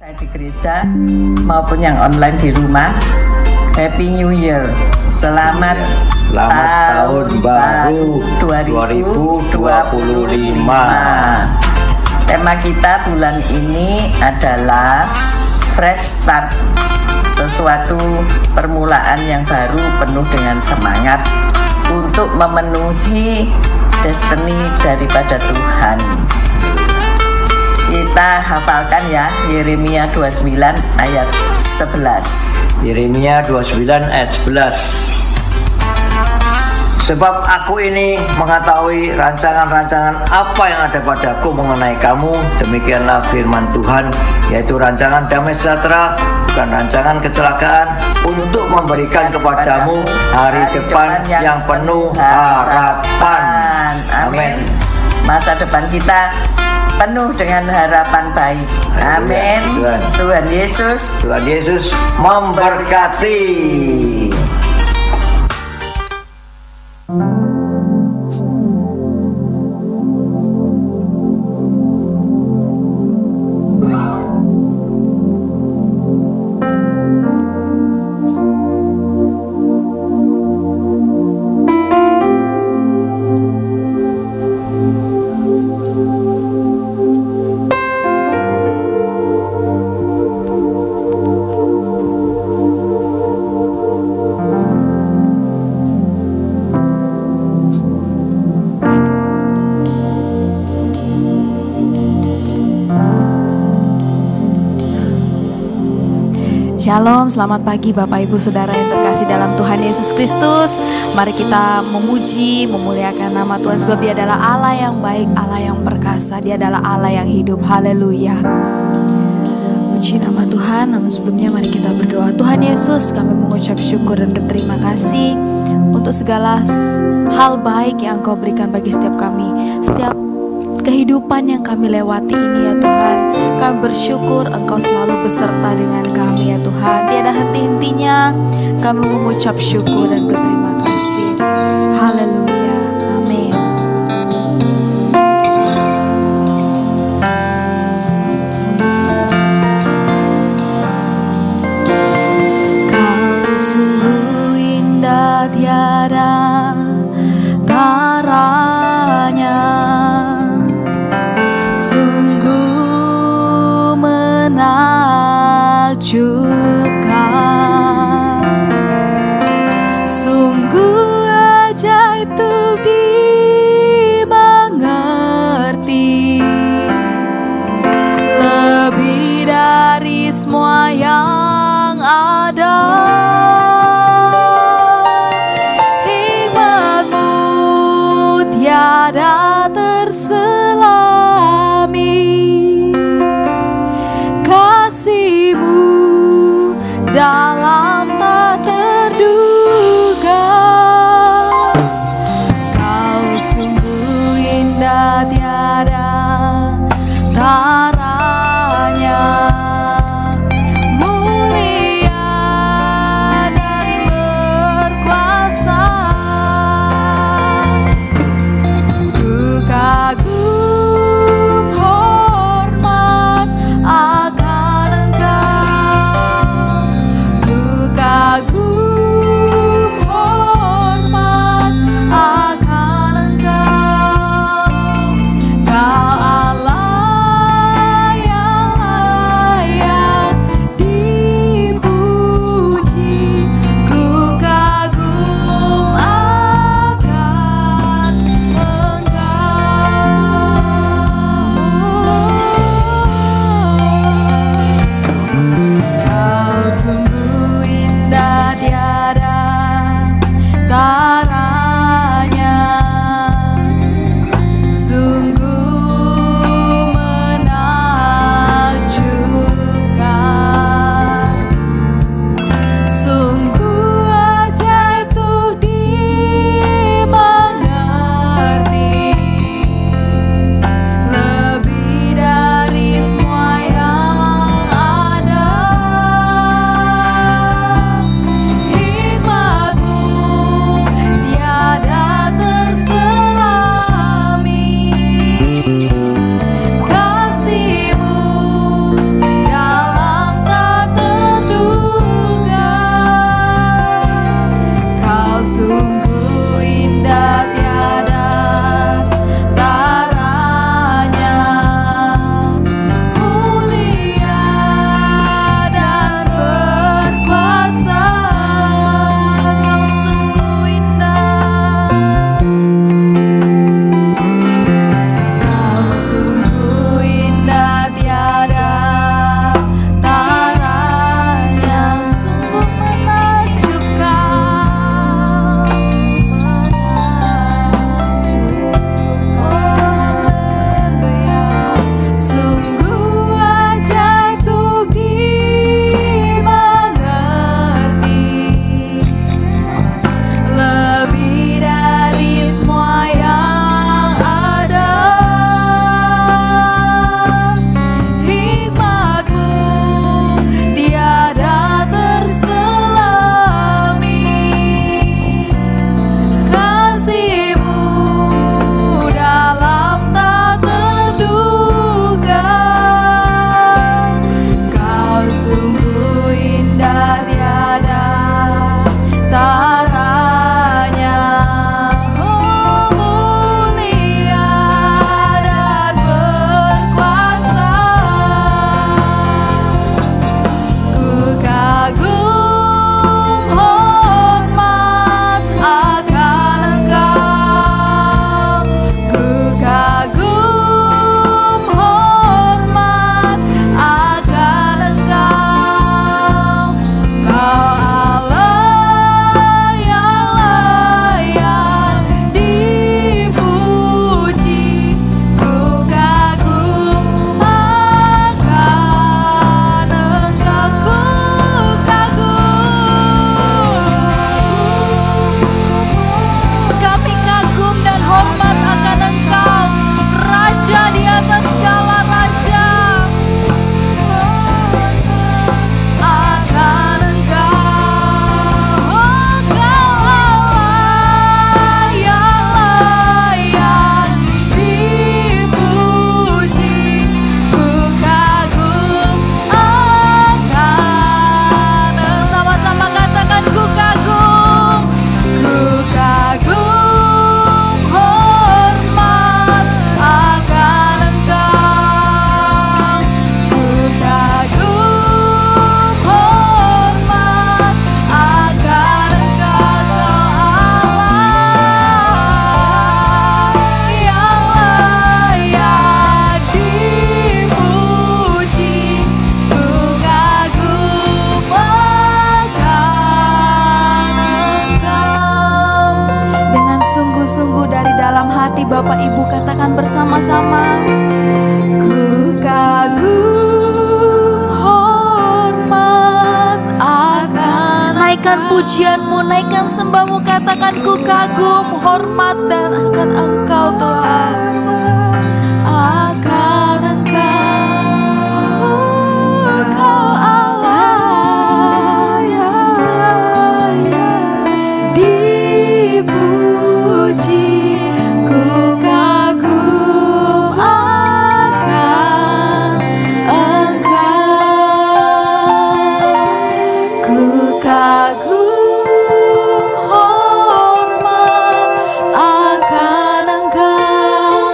Saya di gereja maupun yang online di rumah. Happy New Year. Selamat tahun baru 2025. Tema kita bulan ini adalah fresh start. Sesuatu permulaan yang baru penuh dengan semangat untuk memenuhi destiny daripada Tuhan. Kita hafalkan ya, Yeremia 29 ayat 11. Yeremia 29 ayat 11. Sebab aku ini mengetahui rancangan-rancangan apa yang ada padaku mengenai kamu, demikianlah firman Tuhan, yaitu rancangan damai sejahtera, bukan rancangan kecelakaan, untuk memberikan kepadamu hari depan yang penuh harapan. Amin. Masa depan kita penuh dengan harapan baik. Amin. Tuhan Yesus memberkati. Shalom, selamat pagi Bapak Ibu Saudara yang terkasih dalam Tuhan Yesus Kristus. Mari kita memuji, memuliakan nama Tuhan, sebab Dia adalah Allah yang baik, Allah yang perkasa, Dia adalah Allah yang hidup. Haleluya. Puji nama Tuhan. Namun sebelumnya mari kita berdoa. Tuhan Yesus, kami mengucap syukur dan berterima kasih untuk segala hal baik yang Engkau berikan bagi setiap kami, setiap kehidupan yang kami lewati ini ya Tuhan. Kami bersyukur Engkau selalu beserta dengan kami ya Tuhan. Tiada henti-hentinya kami mengucap syukur dan berterima kasih. Haleluya. Amin. Kau sungguh indah tiada taranya, sungguh menakjubkan, sungguh ajaib untuk dimengerti, lebih dari semua yang ada. Hikmat-Mu tiada terselami, kasih-Mu dalam tak terduga. Kau sungguh indah tiada taranya, mulia dan berkuasa. Ku kagum hormat akan Engkau, ku dalam hati Bapak Ibu, katakan bersama-sama. Ku kagum, hormat akan. Naikkan pujianmu, naikkan sembahmu, katakan ku kagum, hormat dan akan Engkau Tuhan. Akan Engkau Allah, dipuji. Ku kagum akan Engkau. Ku kagum, hormat akan Engkau.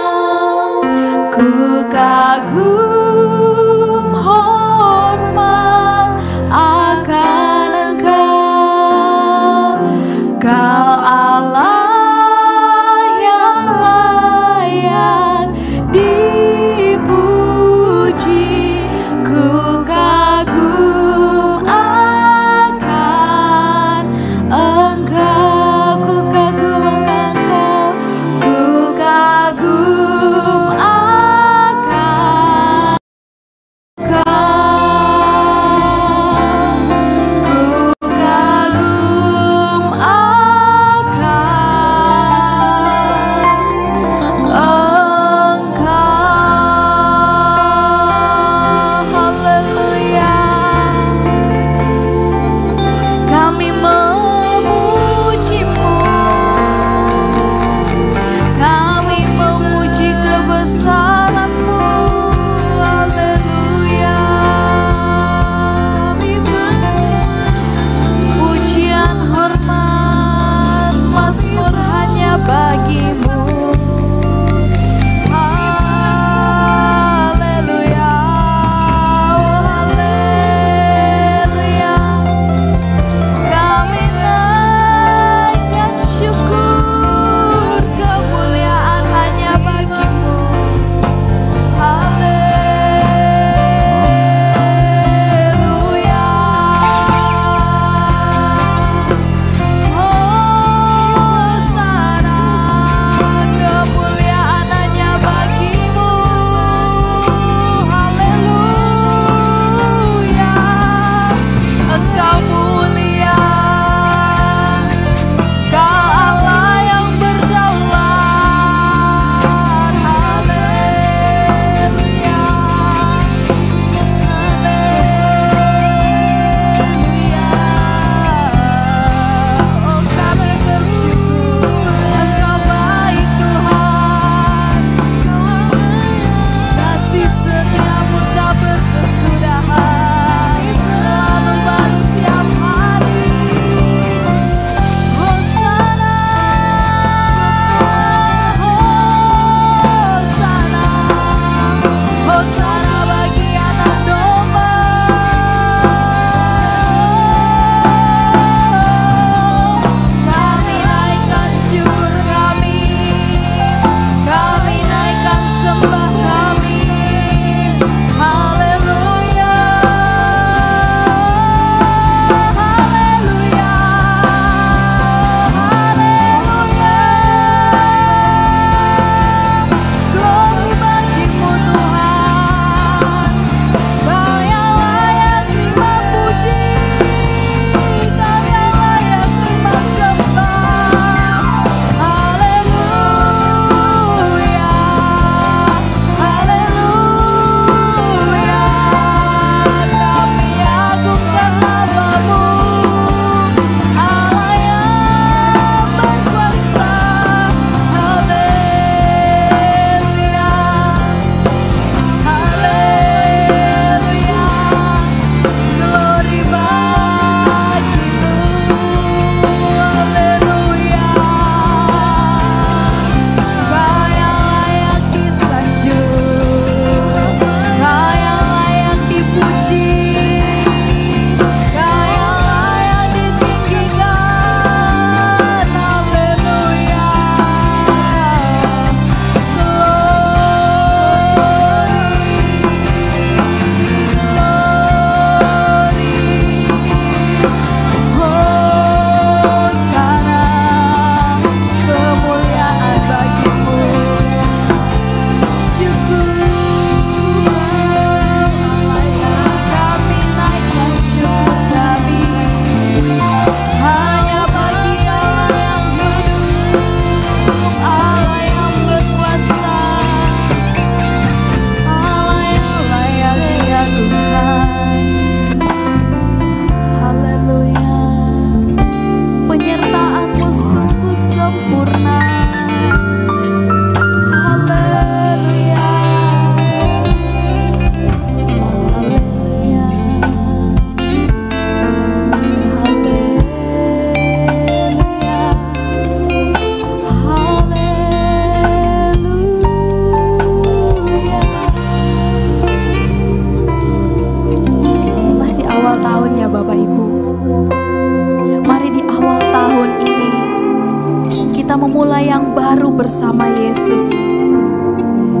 bersama Yesus.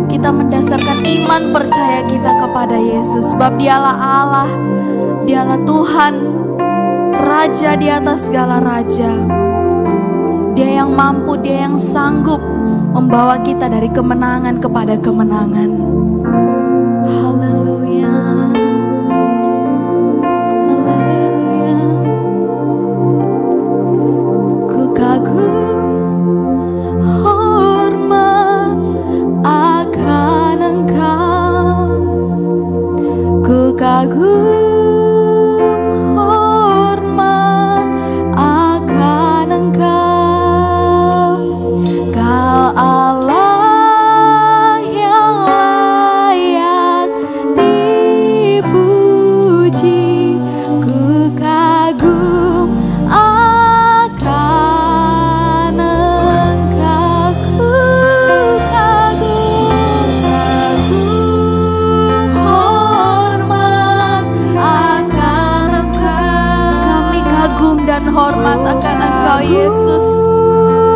Kita mendasarkan iman percaya kita kepada Yesus, sebab Dialah Allah, Dialah Tuhan, Raja di atas segala raja. Dia yang mampu, Dia yang sanggup membawa kita dari kemenangan kepada kemenangan. Haleluya, haleluya. Ku kagum hormat akan Engkau, ku kagum hormat akan Engkau Yesus,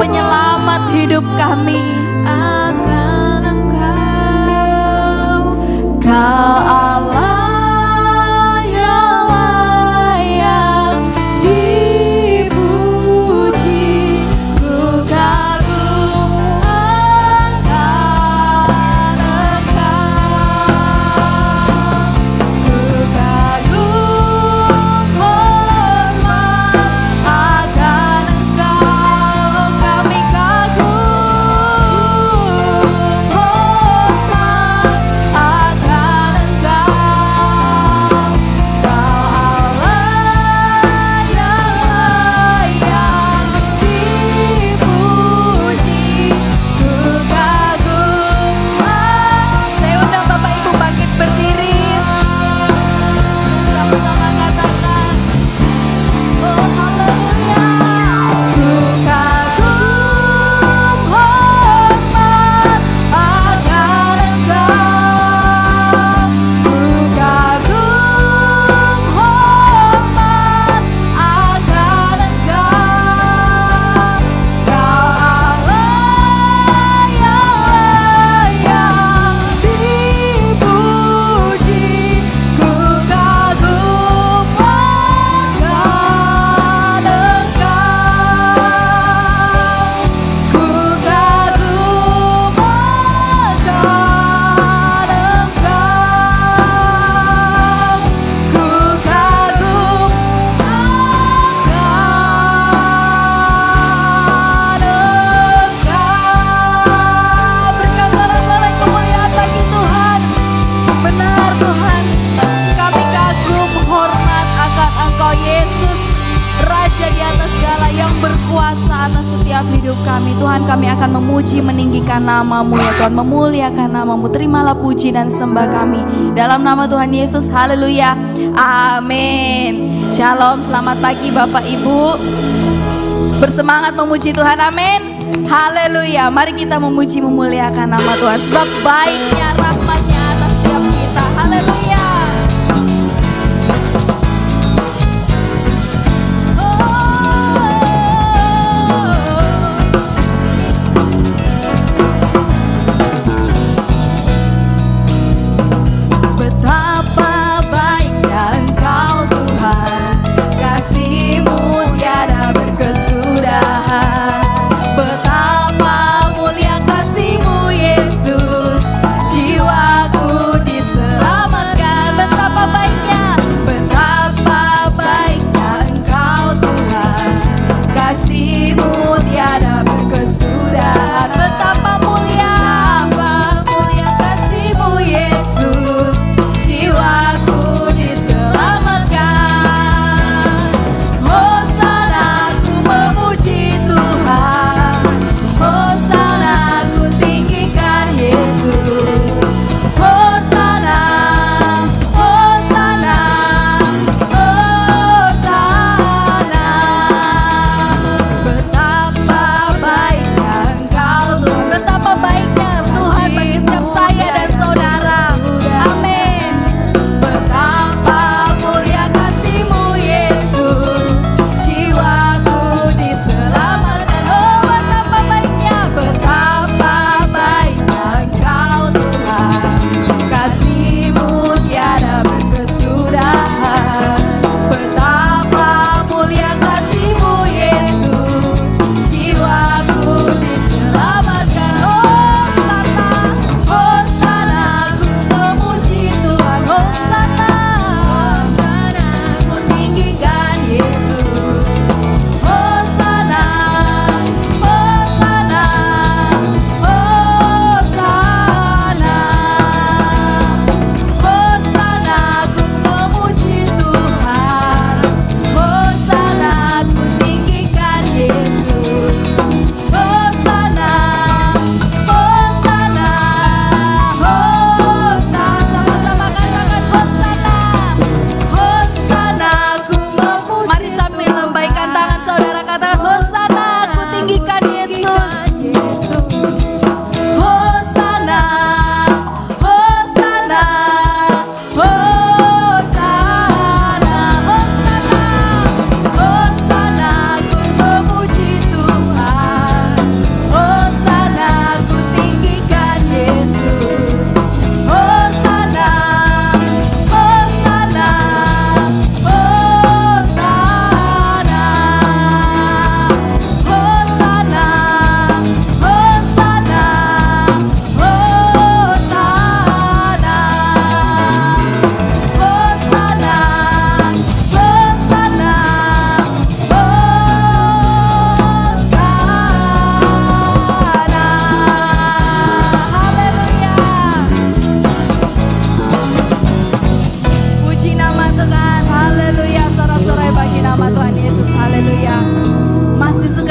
penyelamat hidup kami. Akan Engkau, Kau Allah yang layak dipuji. Ku kagum akan Engkau, ku kagum hormat akan Engkau, kami kagum hormat akan Engkau, Kau Allah yang layak dipuji. Ku kagum. Saya undang Bapak Ibu bangkit berdiri dan sama-sama katakan, oh haleluya. Ku kagum hormat akan Engkau, ku kagum hormat akan Engkau, Kau Allah yang layak dipuji. Ku kagum akan Engkau, ku kagum akan Engkau, ku kagum akan Engkau. Berikan sorak-sorai kemuliaan bagi Tuhan. Benar Tuhan, kami kagum hormat akan Engkau Yesus, Raja di atas segala, yang berkuasa atas setiap hidup kami. Tuhan, kami akan memuji, meninggikan nama-Mu ya Tuhan, memuliakan nama-Mu. Terimalah puji dan sembah kami dalam nama Tuhan Yesus. Haleluya, amin. Shalom, selamat pagi Bapak Ibu. Bersemangat memuji Tuhan, amin. Haleluya, mari kita memuji, memuliakan nama Tuhan, sebab baiknya rahmat-Nya atas setiap kita. Haleluya. Betapa baiknya Engkau Tuhan, kasih-Mu tiada berkesudahan. Betapa mulia kasih-Mu Yesus, jiwaku diselamatkan.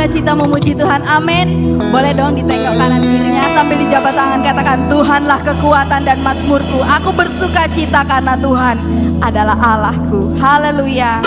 bersukacita memuji Tuhan, amin. Boleh dong ditengok kanan kirinya sambil dijabat tangan, katakan, Tuhanlah kekuatan dan mazmurku. Aku bersukacita karena Tuhan adalah Allahku. Haleluya.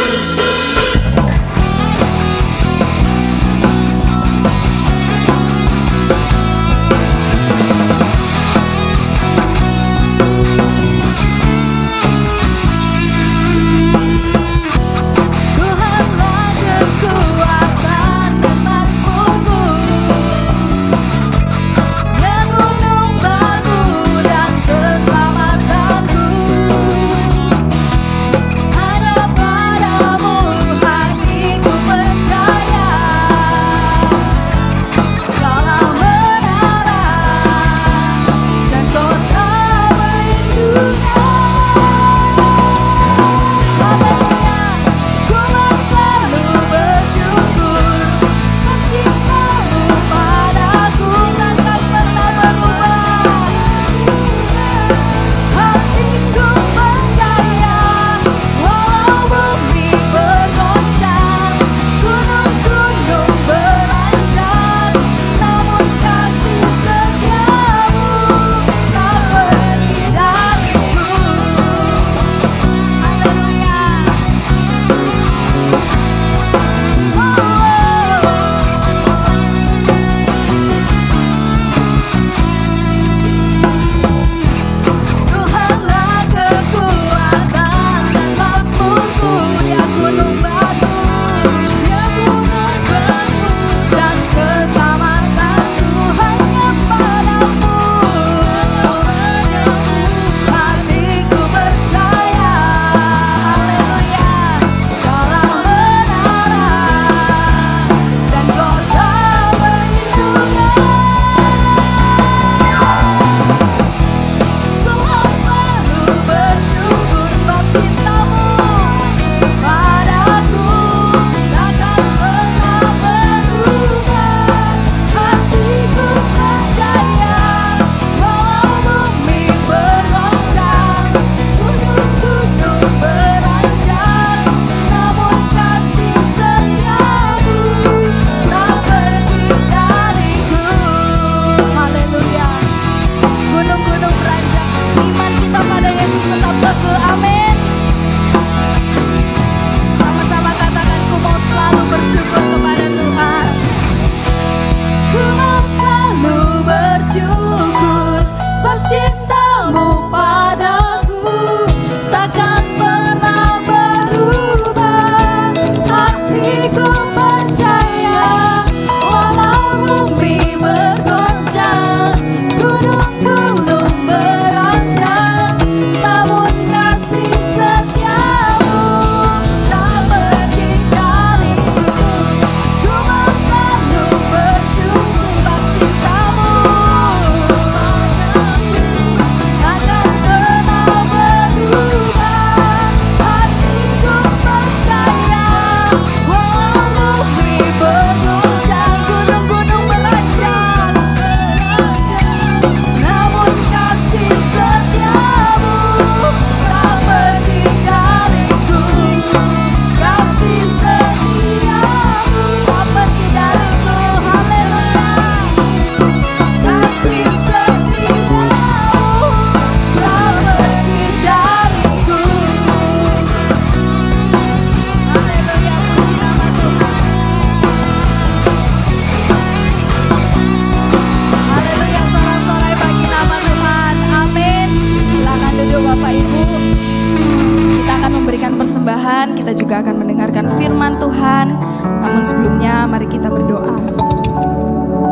Kita juga akan mendengarkan firman Tuhan. Namun sebelumnya mari kita berdoa.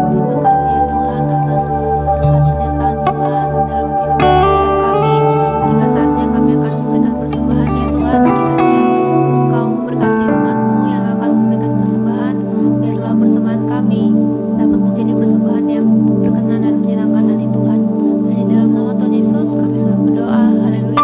Terima kasih ya Tuhan atas berkat penyertaan Tuhan dalam kehidupan setiap kami. Tiba saatnya kami akan memberikan persembahan ya Tuhan. Kiranya Engkau memberkati umat-Mu yang akan memberikan persembahan. Biarlah persembahan kami dapat menjadi persembahan yang berkenan dan menyenangkan hati Tuhan. Hanya dalam nama Tuhan Yesus kami sudah berdoa. Haleluya.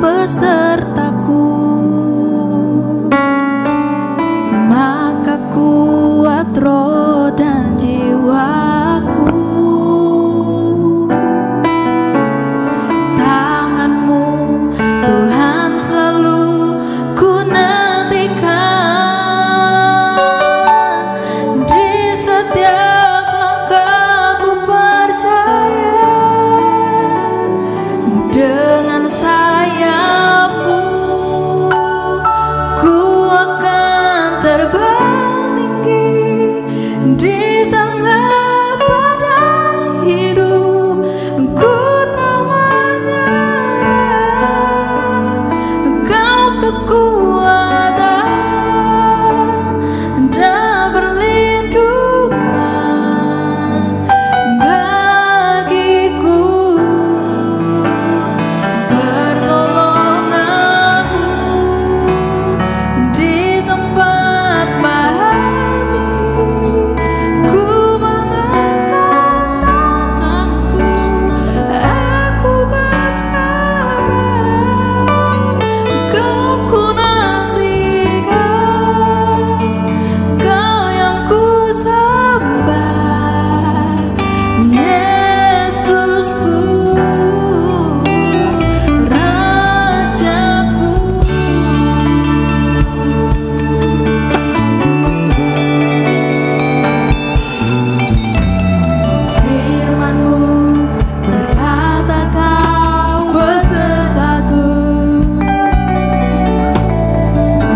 Besertaku sayapmu, ku akan terbang tinggi di tengah badai hidup. Ku tak menyerah, Kau kekuatan dan perlindungan bagiku. Pertolonganmu di tempat maha tinggi. Ku mengangkat tanganku, aku berserah. Kau ku nantikan, Kau yang ku sembah, Yesusku, Rajaku. Firman-Mu berkata Kau besertaku,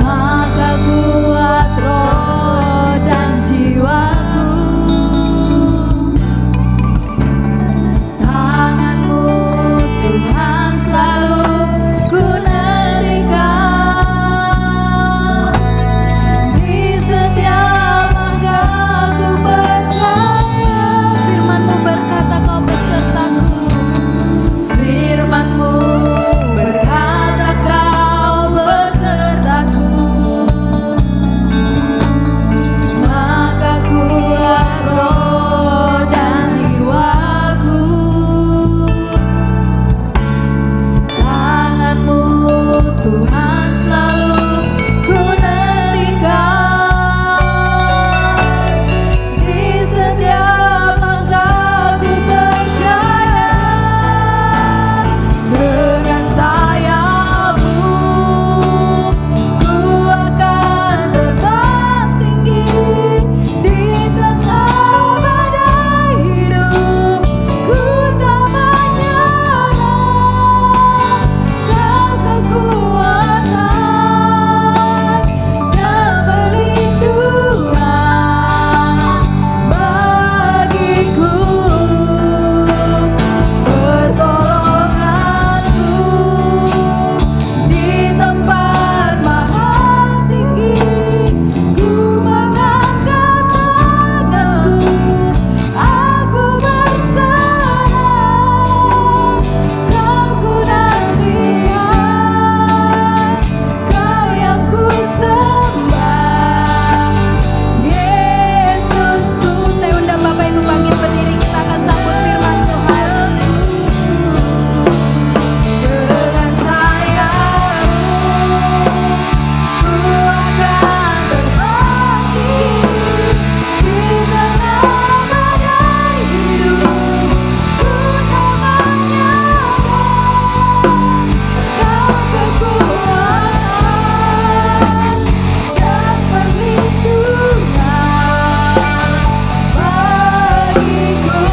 maka kuat roh dan jiwaku. Tangan-Mu Tuhan selalu ku nantikan, di setiap langkah ku percaya. Firman-Mu berkata Kau besertaku, Firman-Mu berkata Kau besertaku, maka kuat roh dan jiwaku. Tangan-Mu Tuhan selalu ku nantikan, di setiap langkah ku percaya. Dengan sayap-Mu ku akan terbang tinggi di tengah badai hidup. Ku tak menyerah, Kau kekuatan dan perlindungan bagiku. Pertolonganmu di tempat maha tinggi. Ku mengangkat tanganku, aku berserah. Kau ku nantikan, Kau yang ku sembah, Yesusku. Saya undang Bapak Ibu bangkit berdiri, kita akan sambut firman Tuhan. Dengan sayap-Mu ku akan terbang tinggi di tengah badai hidup. Ku tak menyerah, Kau kekuatan dan perlindungan bagiku.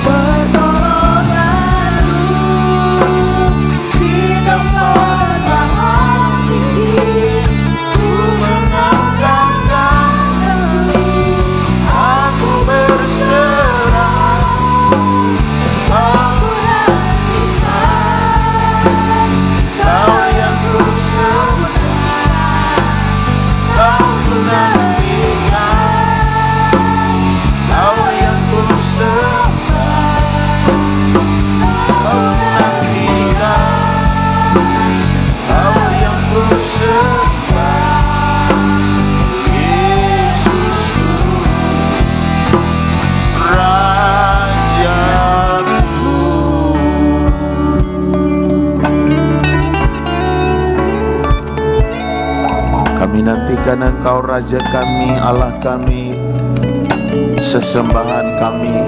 Pertolonganmu di tempat maha tinggi. Ku mengangkat tanganku, aku berserah. Kau ku nantikan, Kau yang ku sembah. Kau ku nantikan, Kau yang ku sembah. Kau nantikan, Kau yang ku sembah, Yesusku, Rajaku. Kami nantikan Engkau, Raja kami, Allah kami, sesembahan kami,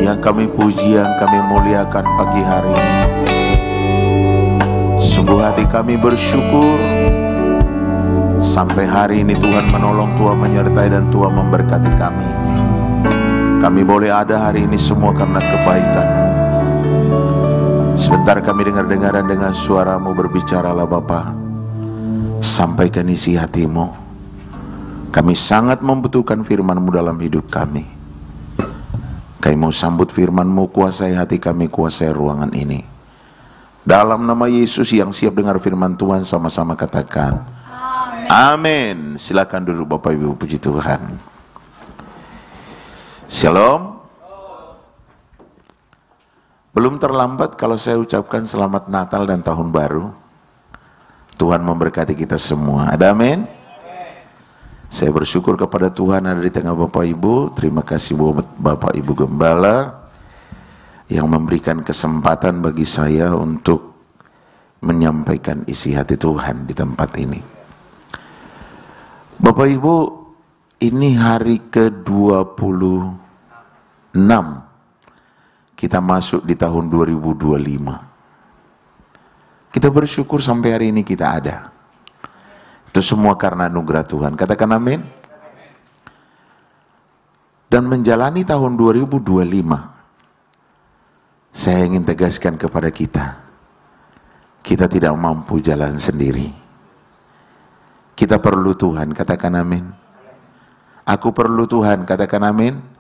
yang kami puji, yang kami muliakan pagi hari ini. Sungguh hati kami bersyukur sampai hari ini Tuhan menolong, Tuhan menyertai, dan Tuhan memberkati kami. Kami boleh ada hari ini semua karena kebaikan-Mu. Sebentar kami dengar-dengaran dengan suara-Mu, berbicaralah Bapa. Sampaikan isi hati-Mu. Kami sangat membutuhkan firman-Mu dalam hidup kami. Kami mau sambut firman-Mu, kuasai hati kami, kuasai ruangan ini. Dalam nama Yesus yang siap dengar firman Tuhan, sama-sama katakan amin. Silakan duduk Bapak Ibu, puji Tuhan. Shalom. Belum terlambat kalau saya ucapkan selamat Natal dan Tahun Baru. Tuhan memberkati kita semua. Ada amin? Saya bersyukur kepada Tuhan ada di tengah Bapak Ibu. Terima kasih buat Bapak Ibu Gembala yang memberikan kesempatan bagi saya untuk menyampaikan isi hati Tuhan di tempat ini. Bapak Ibu, ini hari ke-26. Kita masuk di tahun 2025. Kita bersyukur sampai hari ini kita ada. Itu semua karena anugerah Tuhan. Katakan amin. Dan menjalani tahun 2025, saya ingin tegaskan kepada kita, kita tidak mampu jalan sendiri. Kita perlu Tuhan, katakan amin. Aku perlu Tuhan, katakan amin.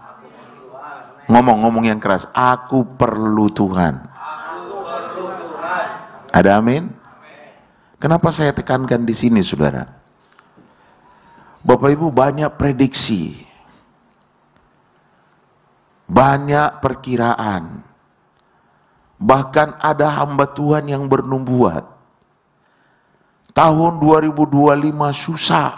Ngomong yang keras, aku perlu Tuhan. Ada amin? Kenapa saya tekankan di sini, saudara? Bapak Ibu, banyak prediksi, banyak perkiraan, bahkan ada hamba Tuhan yang bernubuat. Tahun 2025 susah,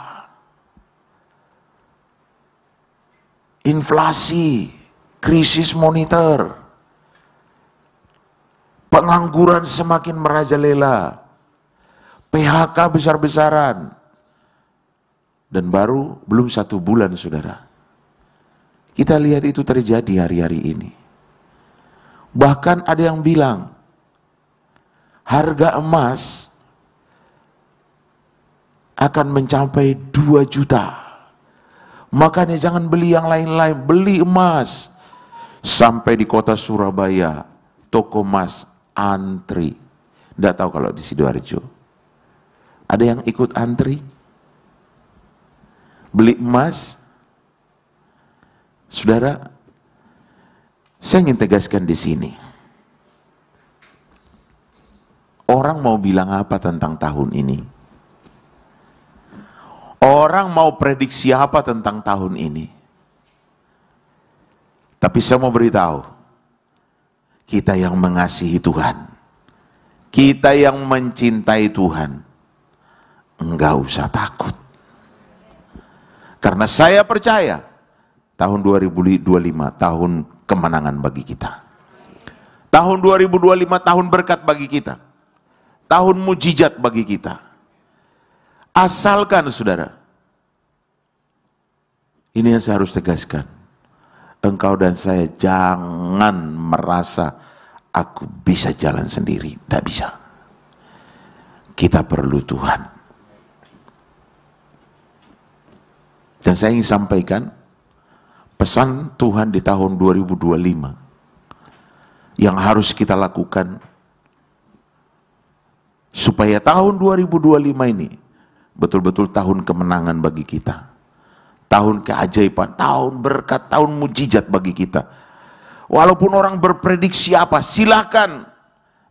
inflasi, krisis moneter, pengangguran semakin merajalela, PHK besar-besaran, dan baru belum 1 bulan, saudara. Kita lihat itu terjadi hari-hari ini. Bahkan ada yang bilang, harga emas akan mencapai 2 juta. Makanya jangan beli yang lain-lain, beli emas. Sampai di kota Surabaya, toko emas antri. Tidak tahu kalau di Sidoarjo. Ada yang ikut antri? Beli emas? Saudara, saya ingin tegaskan di sini. Orang mau bilang apa tentang tahun ini? Orang mau prediksi apa tentang tahun ini? Tapi saya mau beritahu, kita yang mengasihi Tuhan, kita yang mencintai Tuhan, enggak usah takut. Karena saya percaya, tahun 2025 tahun kemenangan bagi kita. Tahun 2025 tahun berkat bagi kita. Tahun mujizat bagi kita. Asalkan, saudara, ini yang saya harus tegaskan. Engkau dan saya jangan merasa aku bisa jalan sendiri. Tidak bisa. Kita perlu Tuhan. Dan saya ingin sampaikan pesan Tuhan di tahun 2025 yang harus kita lakukan supaya tahun 2025 ini betul-betul tahun kemenangan bagi kita. Tahun keajaiban, tahun berkat, tahun mujizat bagi kita. Walaupun orang berprediksi apa, silakan.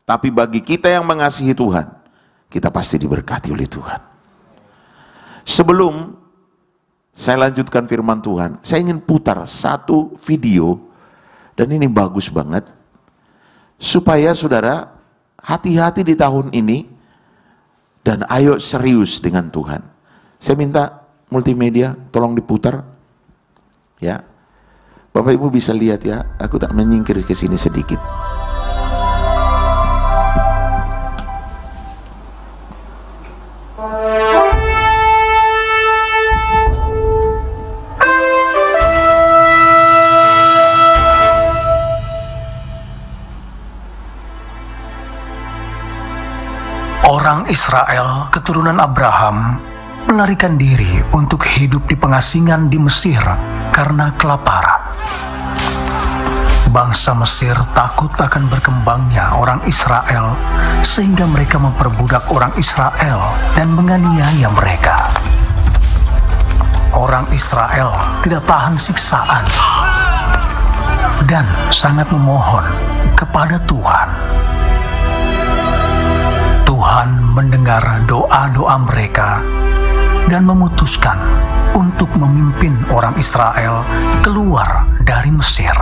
Tapi bagi kita yang mengasihi Tuhan, kita pasti diberkati oleh Tuhan. Sebelum saya lanjutkan firman Tuhan, saya ingin putar satu video, dan ini bagus banget, supaya saudara hati-hati di tahun ini, dan ayo serius dengan Tuhan. Saya minta multimedia, tolong diputar, ya. Bapak Ibu bisa lihat ya, aku tak menyingkir ke sini sedikit. Orang Israel, keturunan Abraham, melarikan diri untuk hidup di pengasingan di Mesir karena kelaparan. Bangsa Mesir takut akan berkembangnya orang Israel, sehingga mereka memperbudak orang Israel dan menganiaya mereka. Orang Israel tidak tahan siksaan dan sangat memohon kepada Tuhan. Tuhan mendengar doa-doa mereka dan memutuskan untuk memimpin orang Israel keluar dari Mesir.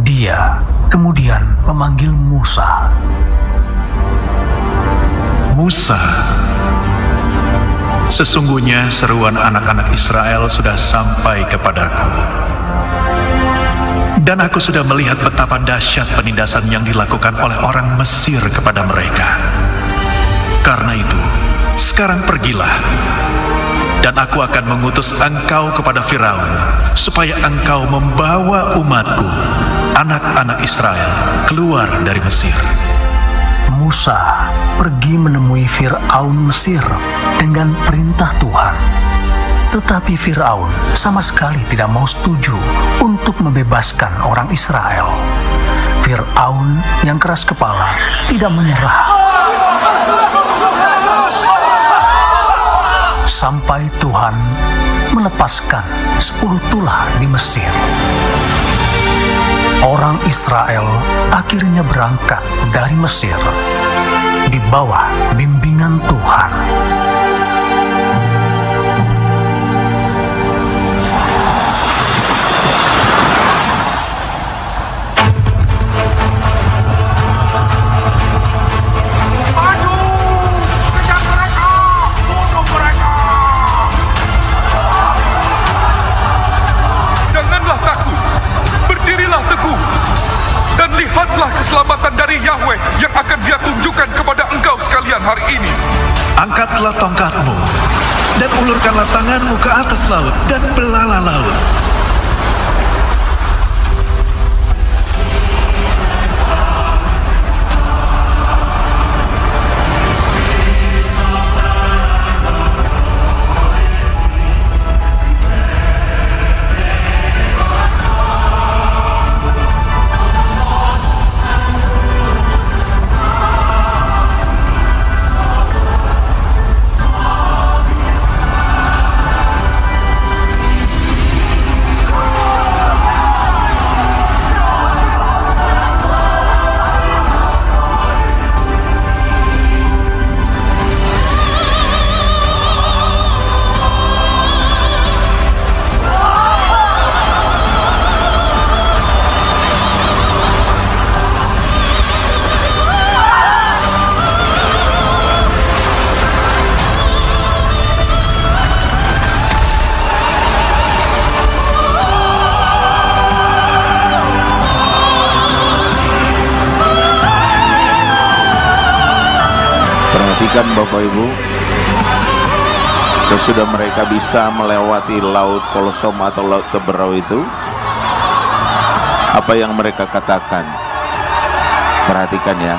Dia kemudian memanggil Musa. Musa, sesungguhnya seruan anak-anak Israel sudah sampai kepadaku. Dan aku sudah melihat betapa dahsyat penindasan yang dilakukan oleh orang Mesir kepada mereka. Karena itu, sekarang pergilah, dan aku akan mengutus engkau kepada Firaun, supaya engkau membawa umatku, anak-anak Israel, keluar dari Mesir. Musa pergi menemui Firaun Mesir dengan perintah Tuhan. Tetapi Firaun sama sekali tidak mau setuju untuk membebaskan orang Israel. Firaun yang keras kepala tidak menyerah. Sampai Tuhan melepaskan 10 tulah di Mesir. Orang Israel akhirnya berangkat dari Mesir di bawah bimbingan Tuhan. Lihatlah keselamatan dari Yahweh yang akan Dia tunjukkan kepada engkau sekalian hari ini. Angkatlah tongkatmu dan ulurkanlah tanganmu ke atas laut dan belalah laut. Perhatikan Bapak Ibu, sesudah mereka bisa melewati laut Kolsom atau laut Teberau itu, apa yang mereka katakan? Perhatikan ya.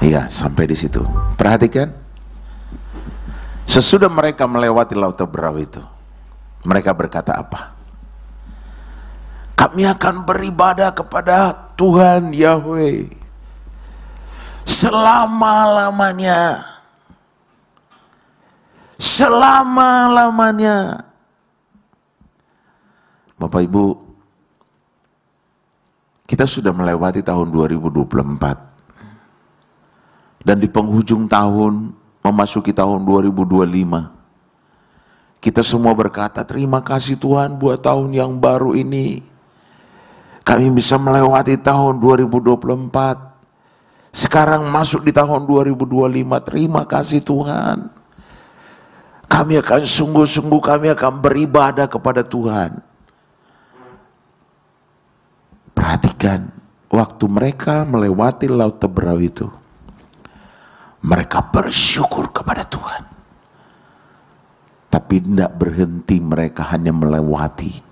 Iya, sampai di situ. Perhatikan. Sesudah mereka melewati laut Teberau itu, mereka berkata apa? Kami akan beribadah kepada Tuhan Yahweh selama-lamanya. Selama-lamanya. Bapak Ibu, kita sudah melewati tahun 2024. Dan di penghujung tahun, memasuki tahun 2025, kita semua berkata, terima kasih Tuhan buat tahun yang baru ini. Kami bisa melewati tahun 2024. Sekarang masuk di tahun 2025, terima kasih Tuhan. Kami akan sungguh-sungguh, kami akan beribadah kepada Tuhan. Perhatikan, waktu mereka melewati Laut Teberau itu, mereka bersyukur kepada Tuhan. Tapi tidak berhenti mereka hanya melewati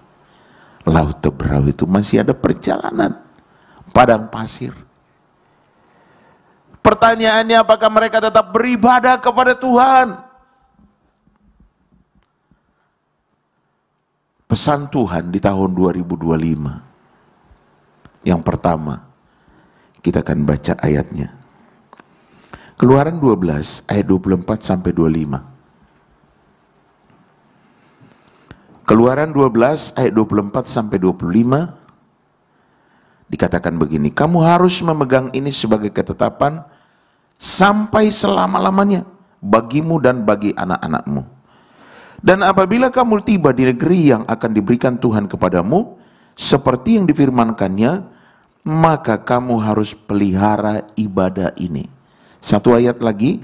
Laut Teberau itu. Masih ada perjalanan padang pasir. Pertanyaannya, apakah mereka tetap beribadah kepada Tuhan? Pesan Tuhan di tahun 2025. Yang pertama, kita akan baca ayatnya. Keluaran 12 ayat 24 sampai 25. Keluaran 12 ayat 24 sampai 25 dikatakan begini, kamu harus memegang ini sebagai ketetapan sampai selama-lamanya bagimu dan bagi anak-anakmu. Dan apabila kamu tiba di negeri yang akan diberikan Tuhan kepadamu, seperti yang difirmankannya, maka kamu harus pelihara ibadah ini. Satu ayat lagi,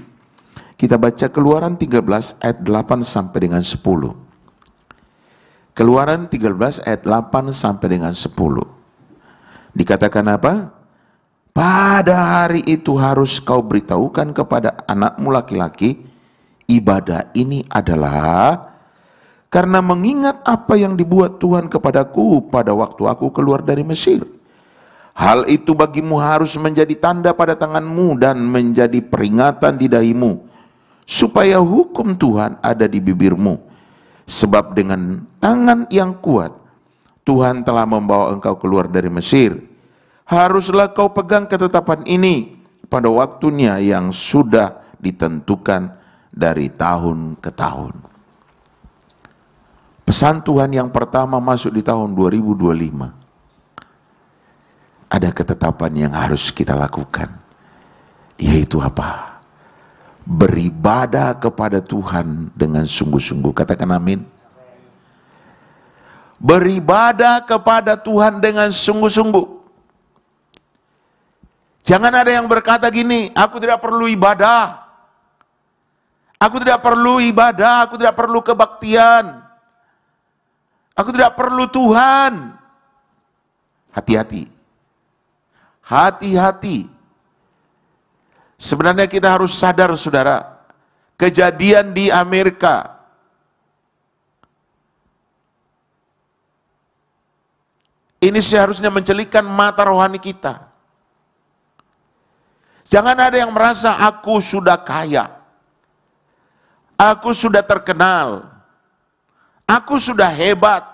kita baca Keluaran 13 ayat 8 sampai dengan 10. Keluaran 13 ayat 8 sampai dengan 10. Dikatakan apa? Pada hari itu harus kau beritahukan kepada anakmu laki-laki, ibadah ini adalah karena mengingat apa yang dibuat Tuhan kepadaku pada waktu aku keluar dari Mesir. Hal itu bagimu harus menjadi tanda pada tanganmu dan menjadi peringatan di dahimu, supaya hukum Tuhan ada di bibirmu. Sebab dengan tangan yang kuat Tuhan telah membawa engkau keluar dari Mesir. Haruslah kau pegang ketetapan ini pada waktunya yang sudah ditentukan dari tahun ke tahun. Pesan Tuhan yang pertama masuk di tahun 2025. Ada ketetapan yang harus kita lakukan. Yaitu apa? Beribadah kepada Tuhan dengan sungguh-sungguh. Katakan amin. Beribadah kepada Tuhan dengan sungguh-sungguh. Jangan ada yang berkata gini, aku tidak perlu ibadah. Aku tidak perlu ibadah, aku tidak perlu kebaktian. Aku tidak perlu Tuhan. Hati-hati. Hati-hati. Sebenarnya kita harus sadar, saudara, kejadian di Amerika ini seharusnya mencelikkan mata rohani kita. Jangan ada yang merasa aku sudah kaya, aku sudah terkenal, aku sudah hebat,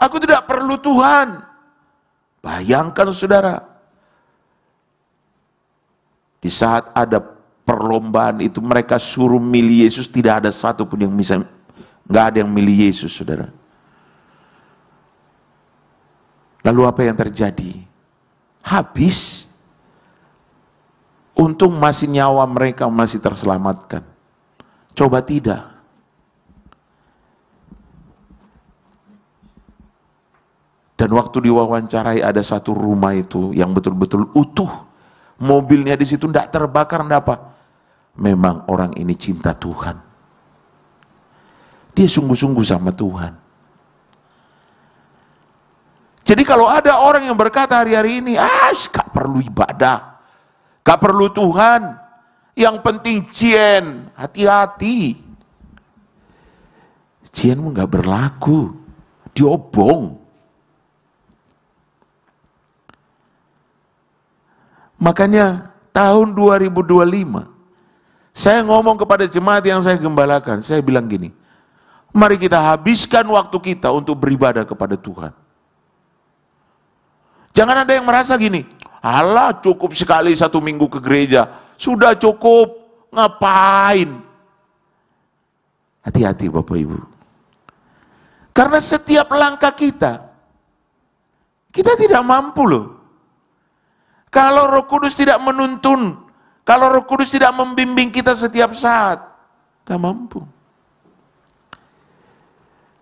aku tidak perlu Tuhan. Bayangkan saudara, di saat ada perlombaan itu mereka suruh milih Yesus, tidak ada satupun yang bisa, nggak ada yang milih Yesus, saudara. Lalu apa yang terjadi? Habis. Untung masih nyawa mereka masih terselamatkan. Coba tidak. Dan waktu diwawancarai ada satu rumah itu yang betul-betul utuh. Mobilnya di situ tidak terbakar, tidak apa. Memang orang ini cinta Tuhan. Dia sungguh-sungguh sama Tuhan. Jadi kalau ada orang yang berkata hari-hari ini, gak perlu ibadah, gak perlu Tuhan, yang penting cien, hati-hati. Cienmu gak berlaku, diobong. Makanya tahun 2025, saya ngomong kepada jemaat yang saya gembalakan, saya bilang gini, mari kita habiskan waktu kita untuk beribadah kepada Tuhan. Jangan ada yang merasa gini, alah cukup sekali 1 minggu ke gereja, sudah cukup, ngapain? Hati-hati Bapak Ibu. Karena setiap langkah kita tidak mampu loh. Kalau Roh Kudus tidak menuntun, kalau Roh Kudus tidak membimbing kita setiap saat, gak mampu.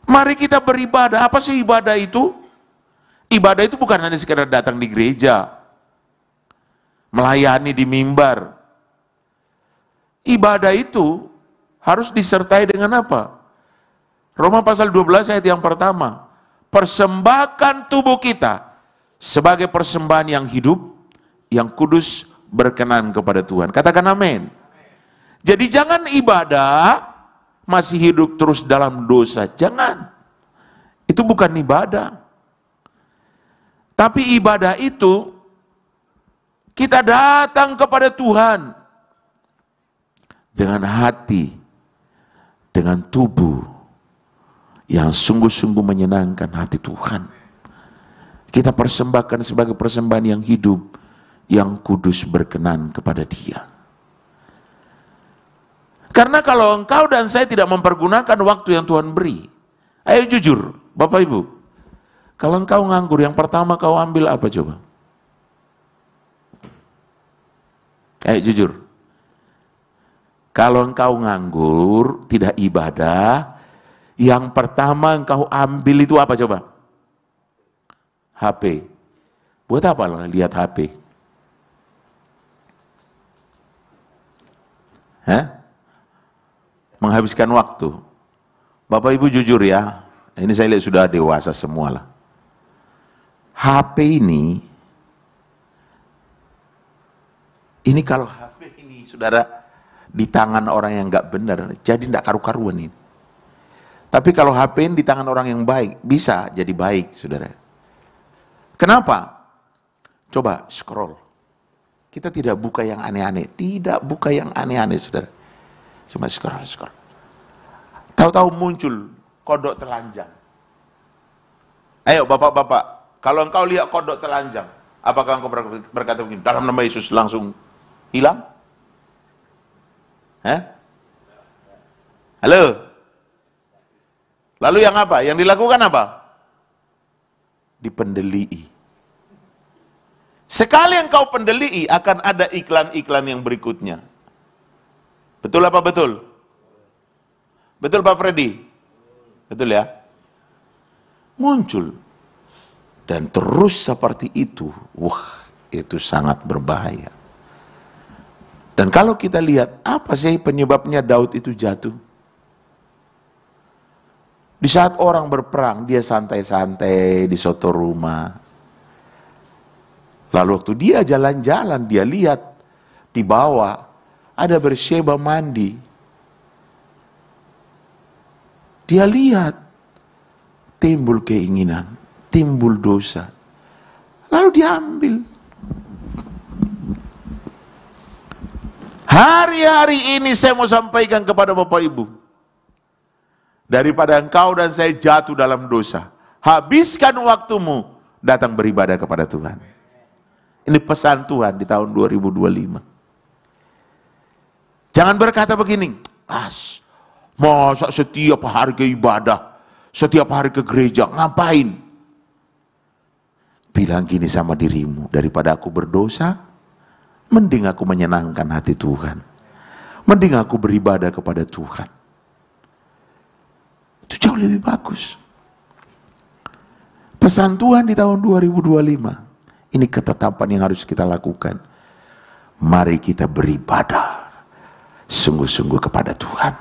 Mari kita beribadah. Apa sih ibadah itu? Ibadah itu bukan hanya sekedar datang di gereja, melayani di mimbar. Ibadah itu harus disertai dengan apa? Roma pasal 12 ayat yang pertama. Persembahkan tubuh kita sebagai persembahan yang hidup, yang kudus, berkenan kepada Tuhan. Katakan amin. Jadi jangan ibadah masih hidup terus dalam dosa. Jangan. Itu bukan ibadah. Tapi ibadah itu kita datang kepada Tuhan dengan hati, dengan tubuh yang sungguh-sungguh menyenangkan hati Tuhan. Kita persembahkan sebagai persembahan yang hidup, yang kudus, berkenan kepada Dia. Karena kalau engkau dan saya tidak mempergunakan waktu yang Tuhan beri, ayo jujur, Bapak Ibu, kalau engkau nganggur, yang pertama kau ambil apa coba? Ayo jujur. Kalau engkau nganggur, tidak ibadah, yang pertama engkau ambil itu apa coba? HP. Buat apa lah lihat HP? Menghabiskan waktu. Bapak Ibu jujur ya, ini saya lihat sudah dewasa semua lah. HP ini kalau HP ini saudara di tangan orang yang nggak benar, jadi nggak karu-karuan ini. Tapi kalau HP ini di tangan orang yang baik, bisa jadi baik, saudara. Kenapa? Coba scroll. Kita tidak buka yang aneh-aneh, tidak buka yang aneh-aneh, saudara. Cuma scroll. Tahu-tahu muncul kodok telanjang. Ayo bapak-bapak, kalau engkau lihat kodok telanjang, apakah engkau berkata begini, dalam nama Yesus langsung hilang? Halo? Lalu yang apa? Yang dilakukan apa? Dipendelii. Sekali engkau pendelii, akan ada iklan-iklan yang berikutnya. Betul apa betul? Betul Pak Freddy? Betul ya? Muncul. Dan terus seperti itu. Wah, itu sangat berbahaya. Dan kalau kita lihat, apa sih penyebabnya Daud itu jatuh? Di saat orang berperang, dia santai-santai di suatu rumah. Lalu waktu dia jalan-jalan, dia lihat di bawah ada Batsyeba mandi. Dia lihat, timbul keinginan, timbul dosa. Lalu diambil. Hari-hari ini saya mau sampaikan kepada Bapak Ibu, daripada engkau dan saya jatuh dalam dosa, habiskan waktumu datang beribadah kepada Tuhan. Ini pesan Tuhan di tahun 2025. Jangan berkata begini, masa setiap hari ke ibadah, setiap hari ke gereja, ngapain? Bilang gini sama dirimu, daripada aku berdosa, mending aku menyenangkan hati Tuhan. Mending aku beribadah kepada Tuhan. Itu jauh lebih bagus. Pesan Tuhan di tahun 2025. Ini ketetapan yang harus kita lakukan. Mari kita beribadah sungguh-sungguh kepada Tuhan.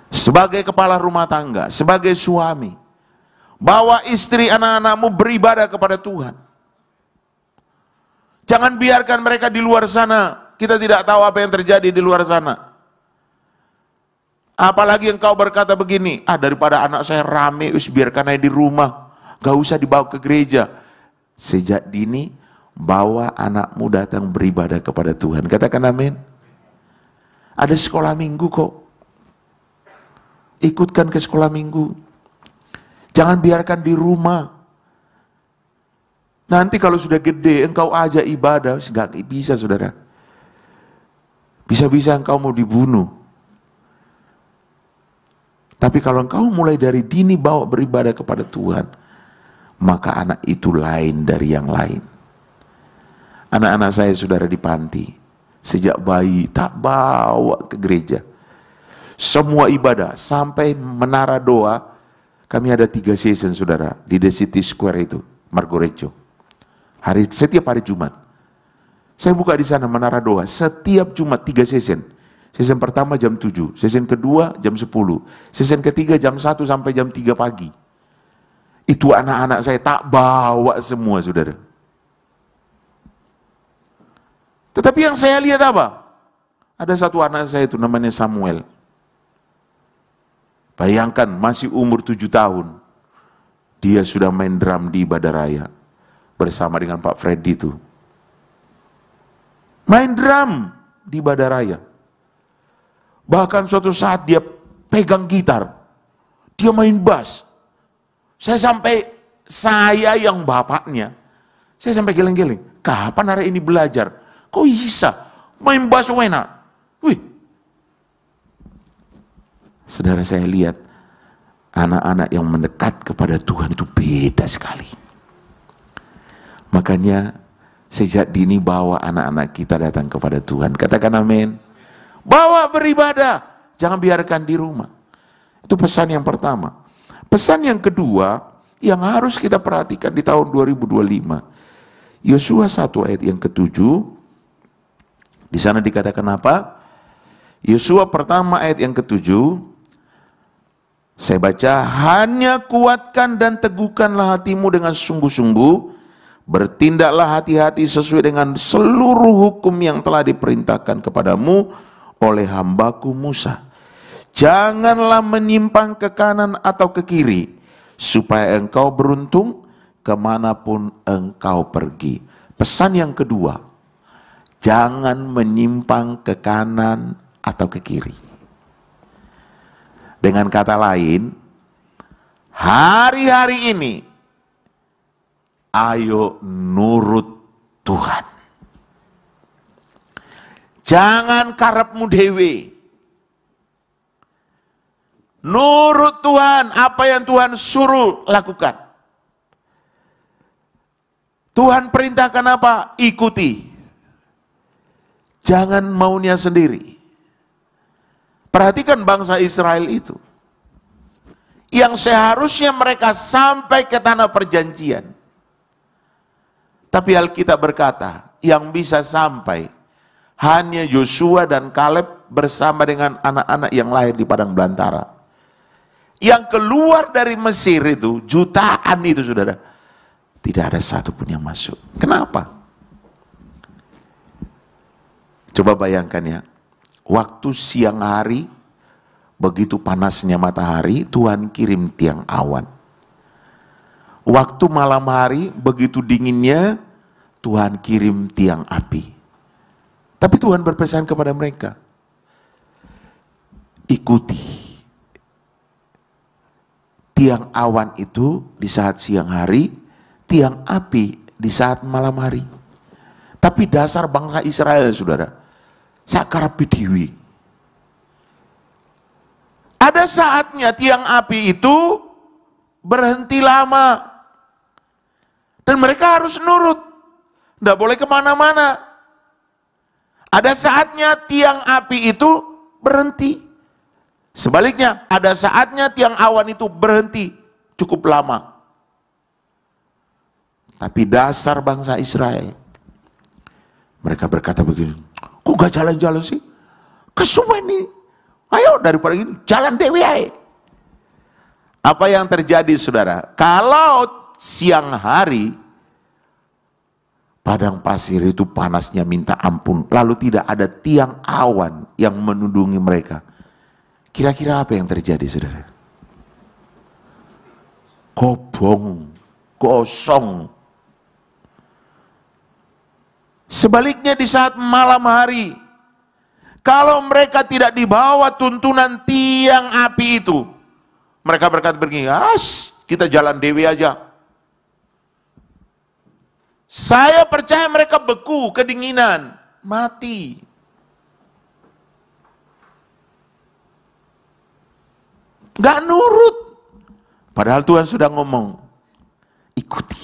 Sebagai kepala rumah tangga, sebagai suami, bawa istri anak-anakmu beribadah kepada Tuhan. Jangan biarkan mereka di luar sana. Kita tidak tahu apa yang terjadi di luar sana. Apalagi engkau berkata begini, daripada anak saya rame, biarkan aja di rumah, gak usah dibawa ke gereja. Sejak dini, bawa anakmu datang beribadah kepada Tuhan. Katakan amin. Ada sekolah minggu kok. Ikutkan ke sekolah minggu. Jangan biarkan di rumah. Nanti kalau sudah gede, engkau ajak ibadah, gak bisa saudara. Bisa-bisa engkau mau dibunuh. Tapi kalau engkau mulai dari dini bawa beribadah kepada Tuhan, maka anak itu lain dari yang lain. Anak-anak saya saudara di panti, sejak bayi tak bawa ke gereja. Semua ibadah, sampai menara doa, kami ada 3 season saudara, di The City Square itu, Margorejo. Setiap hari Jumat. Saya buka di sana menara doa, setiap Jumat 3 season. Season pertama jam 7, season kedua jam 10, season ketiga jam 1 sampai jam 3 pagi. Itu anak-anak saya tak bawa semua, saudara. Tetapi yang saya lihat apa? Ada satu anak saya itu namanya Samuel. Bayangkan masih umur 7 tahun. Dia sudah main drum di ibadah raya. Bersama dengan Pak Freddy itu. Main drum di ibadah raya. Bahkan suatu saat dia pegang gitar. Dia main bass. Saya yang bapaknya. Saya sampai geleng-geleng. Kapan hari ini belajar? Kok bisa? Main bass enak. Wih. Saudara, saya lihat anak-anak yang mendekat kepada Tuhan itu beda sekali. Makanya sejak dini bawa anak-anak kita datang kepada Tuhan. Katakan amin. Bawa beribadah, jangan biarkan di rumah. Itu pesan yang pertama. Pesan yang kedua yang harus kita perhatikan di tahun 2025. Yosua 1 ayat yang ke-7. Di sana dikatakan apa? Yosua pertama ayat yang ke-7. Saya baca, hanya kuatkan dan teguhkanlah hatimu dengan sungguh-sungguh, bertindaklah hati-hati sesuai dengan seluruh hukum yang telah diperintahkan kepadamu oleh hambaku Musa. Janganlah menyimpang ke kanan atau ke kiri, supaya engkau beruntung kemanapun engkau pergi. Pesan yang kedua, jangan menyimpang ke kanan atau ke kiri. Dengan kata lain, hari-hari ini, ayo nurut Tuhan. Jangan karepmu dewe. Nurut Tuhan, apa yang Tuhan suruh lakukan. Tuhan perintahkan apa? Ikuti. Jangan maunya sendiri. Perhatikan bangsa Israel itu. Yang seharusnya mereka sampai ke tanah perjanjian. Tapi Alkitab berkata, yang bisa sampai hanya Yosua dan Kaleb bersama dengan anak-anak yang lahir di padang belantara. Yang keluar dari Mesir itu, jutaan itu saudara, tidak ada satupun yang masuk. Kenapa? Coba bayangkan ya, waktu siang hari, begitu panasnya matahari, Tuhan kirim tiang awan. Waktu malam hari, begitu dinginnya, Tuhan kirim tiang api. Tapi Tuhan berpesan kepada mereka, ikuti. Tiang awan itu di saat siang hari, tiang api di saat malam hari. Tapi dasar bangsa Israel, saudara, sakar bidiwi. Ada saatnya tiang api itu berhenti lama. Dan mereka harus nurut. Tidak boleh kemana-mana. Ada saatnya tiang api itu berhenti. Sebaliknya, ada saatnya tiang awan itu berhenti cukup lama. Tapi dasar bangsa Israel, mereka berkata begini, kok gak jalan-jalan sih? Kesuwen nih. Ayo daripada gini, jalan dewe aja. Apa yang terjadi saudara? Kalau siang hari, padang pasir itu panasnya minta ampun. Lalu tidak ada tiang awan yang menundungi mereka. Kira-kira apa yang terjadi saudara? Kobong, kosong. Sebaliknya di saat malam hari, kalau mereka tidak dibawa tuntunan tiang api itu, mereka berkata begini, kita jalan dewe aja. Saya percaya mereka beku, kedinginan, mati. Gak nurut. Padahal Tuhan sudah ngomong, ikuti.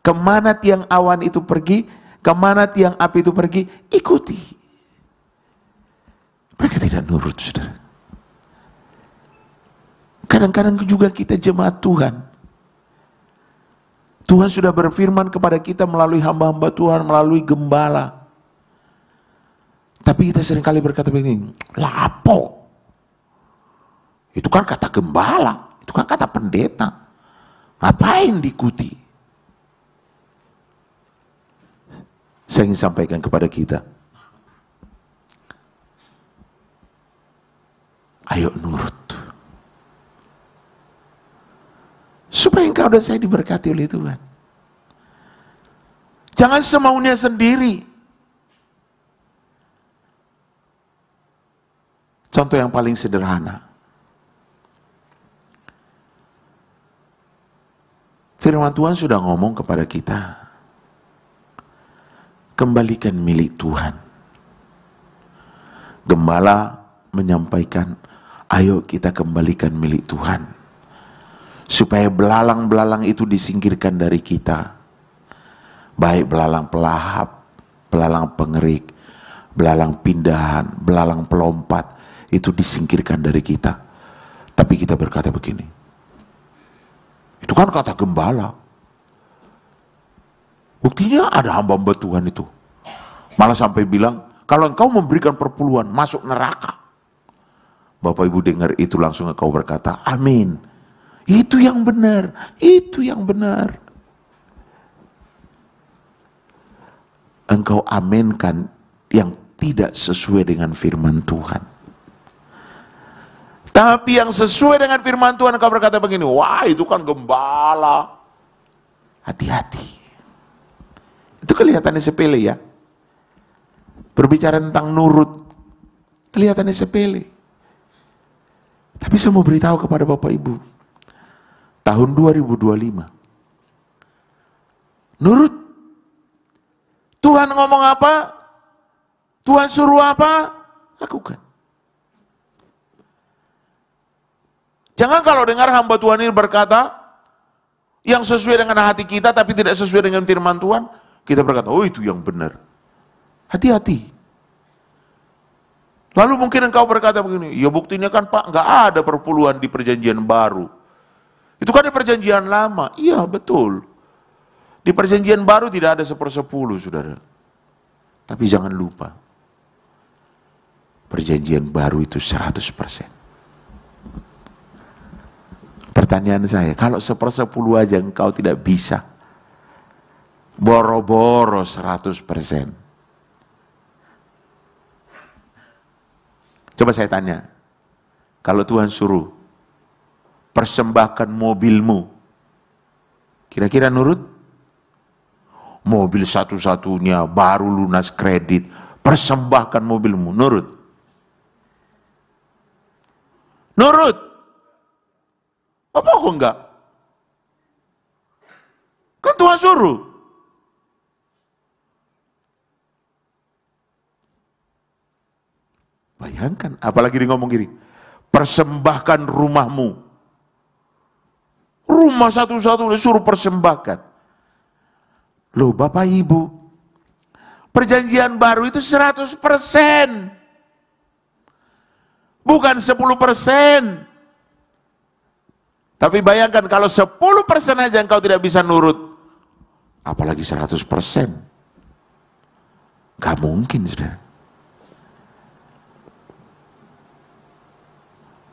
Kemana tiang awan itu pergi, kemana tiang api itu pergi, ikuti. Mereka tidak nurut, saudara. Kadang-kadang juga kita jemaat Tuhan. Tuhan sudah berfirman kepada kita melalui hamba-hamba Tuhan, melalui gembala. Tapi kita seringkali berkata begini, lapo. Itu kan kata gembala. Itu kan kata pendeta. Ngapain diikuti? Saya ingin sampaikan kepada kita, ayo nurut. Supaya engkau dan saya diberkati oleh Tuhan. Jangan semaunya sendiri. Contoh yang paling sederhana. Firman Tuhan sudah ngomong kepada kita, kembalikan milik Tuhan. Gembala menyampaikan, ayo kita kembalikan milik Tuhan. Supaya belalang-belalang itu disingkirkan dari kita. Baik belalang pelahap, belalang pengerik, belalang pindahan, belalang pelompat, itu disingkirkan dari kita. Tapi kita berkata begini, itu kan kata gembala. Buktinya ada hamba-hamba Tuhan itu. Malah sampai bilang, kalau engkau memberikan perpuluhan, masuk neraka. Bapak Ibu dengar itu langsung engkau berkata, amin. Itu yang benar, itu yang benar. Engkau aminkan yang tidak sesuai dengan firman Tuhan. Tapi yang sesuai dengan firman Tuhan, engkau berkata begini, wah itu kan gembala. Hati-hati. Itu kelihatannya sepele ya. Berbicara tentang nurut, kelihatannya sepele. Tapi saya mau beritahu kepada Bapak Ibu, tahun 2025, nurut. Tuhan ngomong apa? Tuhan suruh apa? Lakukan. Jangan kalau dengar hamba Tuhan ini berkata yang sesuai dengan hati kita tapi tidak sesuai dengan firman Tuhan, kita berkata, oh itu yang benar. Hati-hati. Lalu mungkin engkau berkata begini, ya buktinya kan Pak, nggak ada perpuluhan di perjanjian baru. Itu kan di perjanjian lama. Iya betul. Di perjanjian baru tidak ada 1/10, saudara. Tapi jangan lupa, perjanjian baru itu 100%. Pertanyaan saya, kalau 1/10 aja engkau tidak bisa, boro-boro 100%. Coba saya tanya, kalau Tuhan suruh persembahkan mobilmu, kira-kira nurut? Mobil satu-satunya, baru lunas kredit, persembahkan mobilmu, nurut? Nurut? Apa kok enggak? Kan Tuhan suruh. Bayangkan, apalagi dia ngomong gini, persembahkan rumahmu. Rumah satu-satunya suruh persembahkan. Loh Bapak Ibu, perjanjian baru itu 100%. Bukan 10%. Tapi bayangkan kalau 10% aja engkau tidak bisa nurut, apalagi 100%. Gak mungkin, saudara.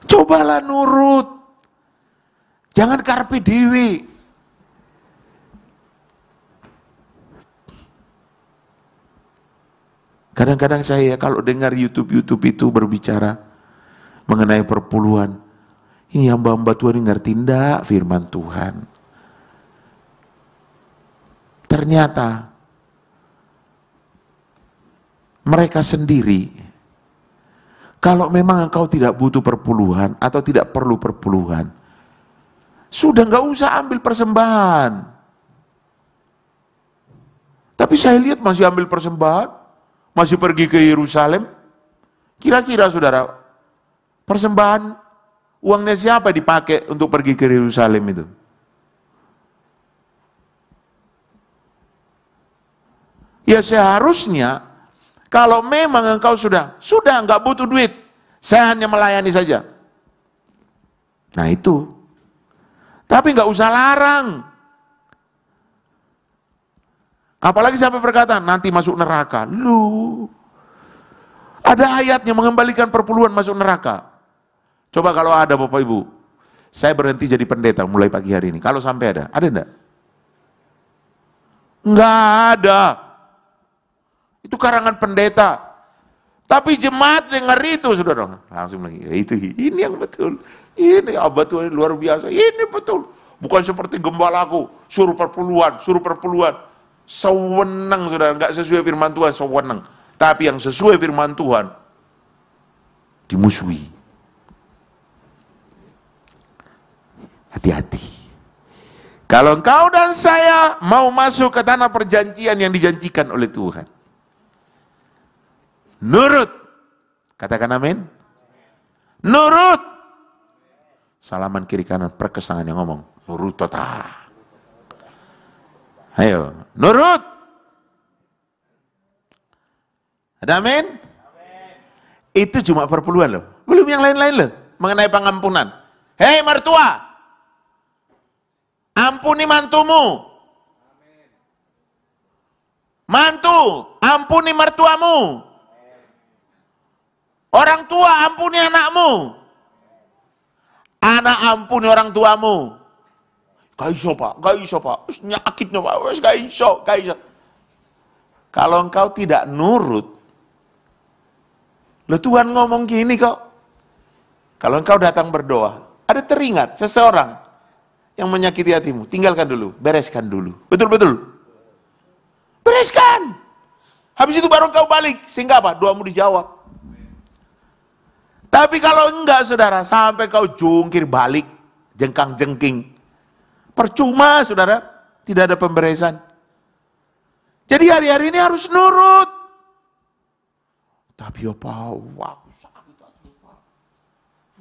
Cobalah nurut. Jangan karpi dewi. Kadang-kadang saya kalau dengar YouTube itu berbicara mengenai perpuluhan, ini hamba-hamba Tuhan ngerti enggak firman Tuhan? Ternyata mereka sendiri, kalau memang engkau tidak butuh perpuluhan atau tidak perlu perpuluhan, sudah nggak usah ambil persembahan. Tapi saya lihat masih ambil persembahan, masih pergi ke Yerusalem. Kira-kira saudara, persembahan uangnya siapa dipakai untuk pergi ke Yerusalem itu? Ya seharusnya kalau memang engkau sudah nggak butuh duit, saya hanya melayani saja. Nah itu, tapi nggak usah larang. Apalagi sampai berkata nanti masuk neraka. Lu, ada ayatnya mengembalikan perpuluhan masuk neraka. Coba kalau ada Bapak Ibu, saya berhenti jadi pendeta mulai pagi hari ini. Kalau sampai ada enggak? Enggak ada. Itu karangan pendeta. Tapi jemaat dengar itu, saudara. Langsung lagi, ya itu ini yang betul. Ini betul, luar biasa. Ini betul. Bukan seperti gembalaku, suruh perpuluhan. Sewenang, saudara. Enggak sesuai firman Tuhan, sewenang. Tapi yang sesuai firman Tuhan, dimusuhi. Hati-hati. Kalau engkau dan saya mau masuk ke tanah perjanjian yang dijanjikan oleh Tuhan, nurut. Katakan amin. Nurut. Salaman kiri kanan, perkesangan yang ngomong. Nurut total. Ayo, nurut. Ada amin? Itu cuma perpuluhan loh. Belum yang lain-lain loh. Mengenai pengampunan. Hei mertua, ampuni mantumu. Mantu, ampuni mertuamu. Orang tua, ampuni anakmu. Anak, ampuni orang tuamu. Gak iso pak. Nyakitnya pak, gak iso. Kalau engkau tidak nurut, loh Tuhan ngomong gini kok. Kalau engkau datang berdoa, ada teringat seseorang yang menyakiti hatimu, tinggalkan dulu, bereskan dulu. Betul-betul. Bereskan. Habis itu baru engkau balik, sehingga apa? Doamu dijawab. Tapi kalau enggak, saudara, sampai kau jungkir balik, jengkang-jengking, percuma, saudara, tidak ada pemberesan. Jadi hari-hari ini harus nurut. Tapi ya Pak, aku sakit hati Pak.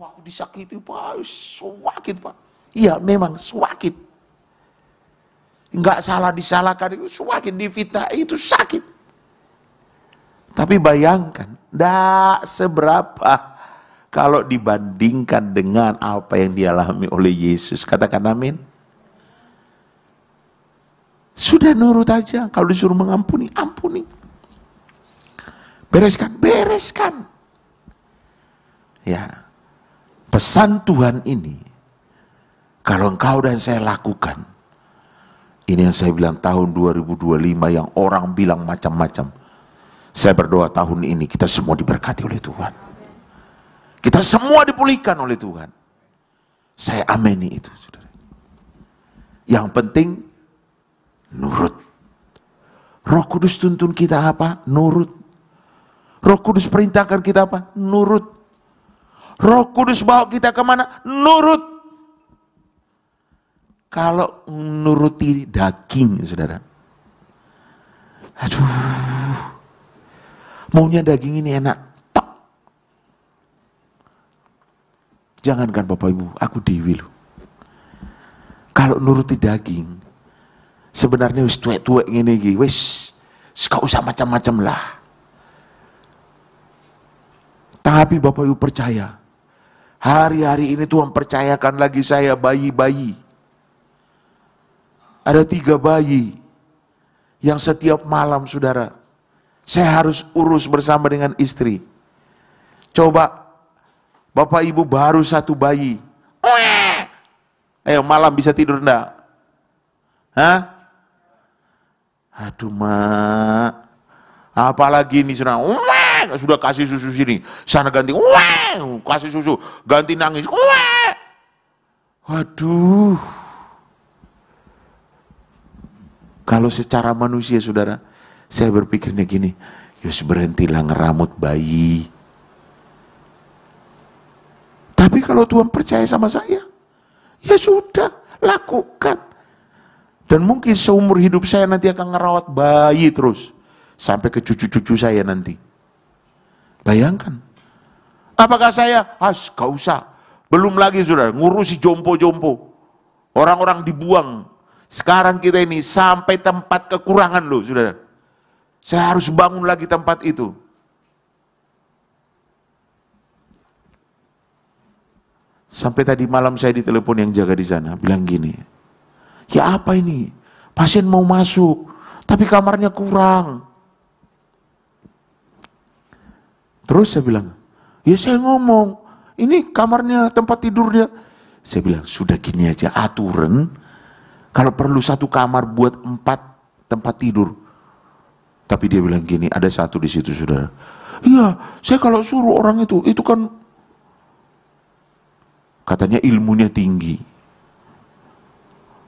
Aku disakiti Pak, sakit Pak. Iya memang sakit. Enggak salah disalahkan, itu sakit, difitnah itu sakit. Tapi bayangkan, enggak seberapa kalau dibandingkan dengan apa yang dialami oleh Yesus. Katakan amin. Sudah nurut aja, kalau disuruh mengampuni, ampuni. Bereskan. Ya, pesan Tuhan ini, kalau engkau dan saya lakukan, ini yang saya bilang tahun 2025 yang orang bilang macam-macam. Saya berdoa tahun ini kita semua diberkati oleh Tuhan. Kita semua dipulihkan oleh Tuhan. Saya ameni itu, saudara. Yang penting, nurut. Roh Kudus tuntun kita apa? Nurut. Roh Kudus perintahkan kita apa? Nurut. Roh Kudus bawa kita kemana? Nurut. Kalau nuruti daging, saudara, aduh, maunya daging ini enak, tok. Jangankan Bapak Ibu, aku dewi loh. Kalau nuruti daging, sebenarnya wis tuwek-tuwek ngene iki, wis gak usah macam-macam lah. Tapi Bapak Ibu percaya, hari-hari ini Tuhan percayakan lagi saya bayi-bayi. Ada 3 bayi yang setiap malam, saudara, saya harus urus bersama dengan istri. Coba, Bapak Ibu baru 1 bayi. Ayo malam bisa tidur enggak? Hah? Aduh mak, apalagi ini sudah kasih susu sini, sana ganti, kasih susu, ganti nangis, waduh. Kalau secara manusia, saudara, saya berpikirnya gini, yus berhentilah ngeramut bayi. Tapi kalau Tuhan percaya sama saya, ya sudah, lakukan. Dan mungkin seumur hidup saya nanti akan ngerawat bayi terus, sampai ke cucu-cucu saya nanti. Bayangkan. Apakah saya, gak usah. Belum lagi, saudara, ngurusi jompo-jompo. Orang-orang dibuang. Sekarang kita ini sampai tempat kekurangan loh, saudara. Saya harus bangun lagi tempat itu. Sampai tadi malam saya ditelepon yang jaga di sana, bilang gini, ya apa ini? Pasien mau masuk, tapi kamarnya kurang. Terus saya bilang, ya saya ngomong, ini kamarnya, tempat tidurnya Saya bilang, sudah gini aja aturan, kalau perlu satu kamar buat 4 tempat tidur. Tapi dia bilang gini, ada satu di situ saudara. Iya, saya kalau suruh orang itu kan katanya ilmunya tinggi.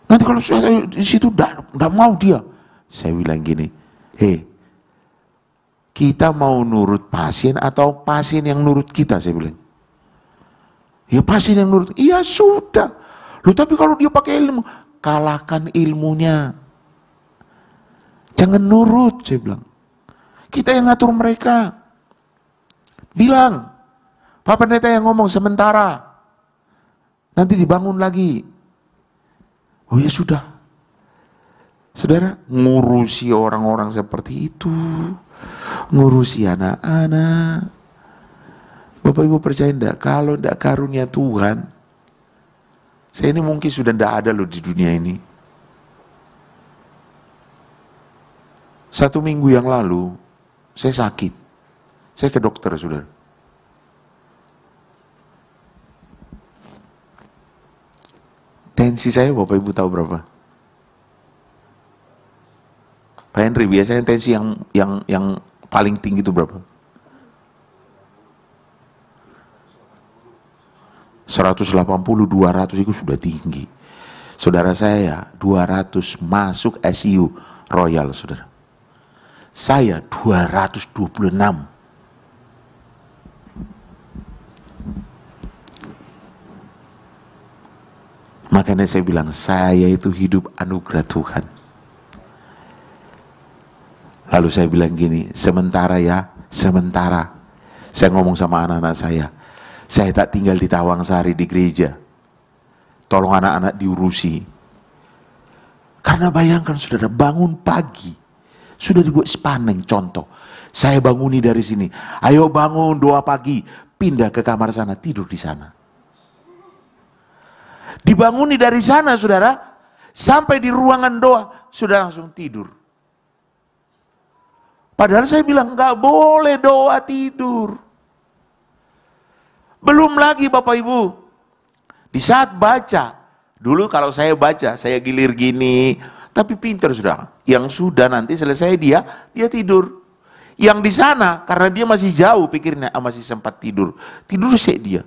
Nanti kalau saya di situ enggak mau dia. Saya bilang gini, kita mau nurut pasien atau pasien yang nurut kita? Saya bilang. Ya pasien yang nurut. Iya sudah. Loh tapi kalau dia pakai ilmu, kalahkan ilmunya. Jangan nurut, saya bilang. Kita yang ngatur mereka. Bilang, Pak Pendeta yang ngomong sementara. Nanti dibangun lagi. Oh ya sudah. Saudara, ngurusi orang-orang seperti itu. Ngurusi anak-anak. Bapak Ibu percaya enggak? Kalau enggak karunia Tuhan, saya ini mungkin sudah enggak ada loh di dunia ini. 1 minggu yang lalu, saya sakit. Saya ke dokter, saudara. Tensi saya Bapak Ibu tahu berapa? Pak Henry, biasanya tensi yang paling tinggi itu berapa? 180, 200 itu sudah tinggi. Saudara saya 200 masuk ICU Royal, saudara. Saya 226. Makanya saya bilang, saya itu hidup anugerah Tuhan. Lalu saya bilang gini, sementara ya, sementara. Saya ngomong sama anak-anak saya tak tinggal di Tawangsari di gereja. Tolong anak-anak diurusi. Karena bayangkan saudara, bangun pagi. Sudah dibuat sepaneng contoh. Saya banguni dari sini. Ayo bangun doa pagi. Pindah ke kamar sana, tidur di sana. Dibanguni dari sana saudara. Sampai di ruangan doa. Sudah langsung tidur. Padahal saya bilang, nggak boleh doa tidur. Belum lagi Bapak Ibu, di saat baca, dulu kalau saya baca, saya gilir gini, tapi pintar sudah. Yang sudah nanti selesai dia tidur. Yang di sana, karena dia masih jauh pikirnya, masih sempat tidur. Tidur sih dia.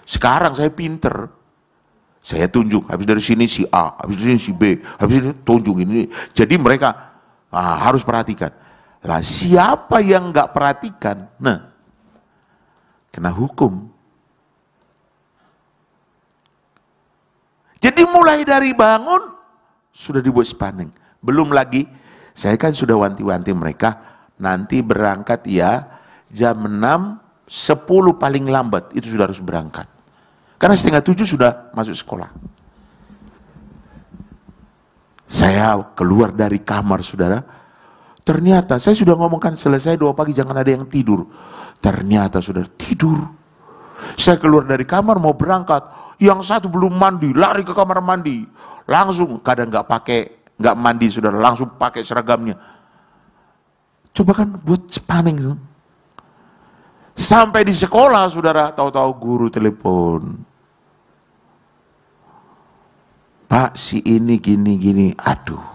Sekarang saya pintar. Saya tunjuk, habis dari sini si A, habis dari sini si B, habis ini tunjuk ini. Jadi mereka harus perhatikan. Lah siapa yang nggak perhatikan? Nah, kena hukum. Jadi mulai dari bangun, sudah dibuat sepaneng. Belum lagi, saya kan sudah wanti-wanti mereka, nanti berangkat ya, jam 6, 10 paling lambat, itu sudah harus berangkat. Karena 6:30 sudah masuk sekolah. Saya keluar dari kamar saudara, ternyata, saya sudah ngomongkan selesai doa pagi, jangan ada yang tidur. Ternyata saudara, tidur. Saya keluar dari kamar mau berangkat, yang satu belum mandi, lari ke kamar mandi, langsung kadang nggak mandi saudara, langsung pakai seragamnya. Coba kan buat sepaneng. Sampai di sekolah saudara, tahu-tahu guru telepon, Pak si ini gini-gini, aduh.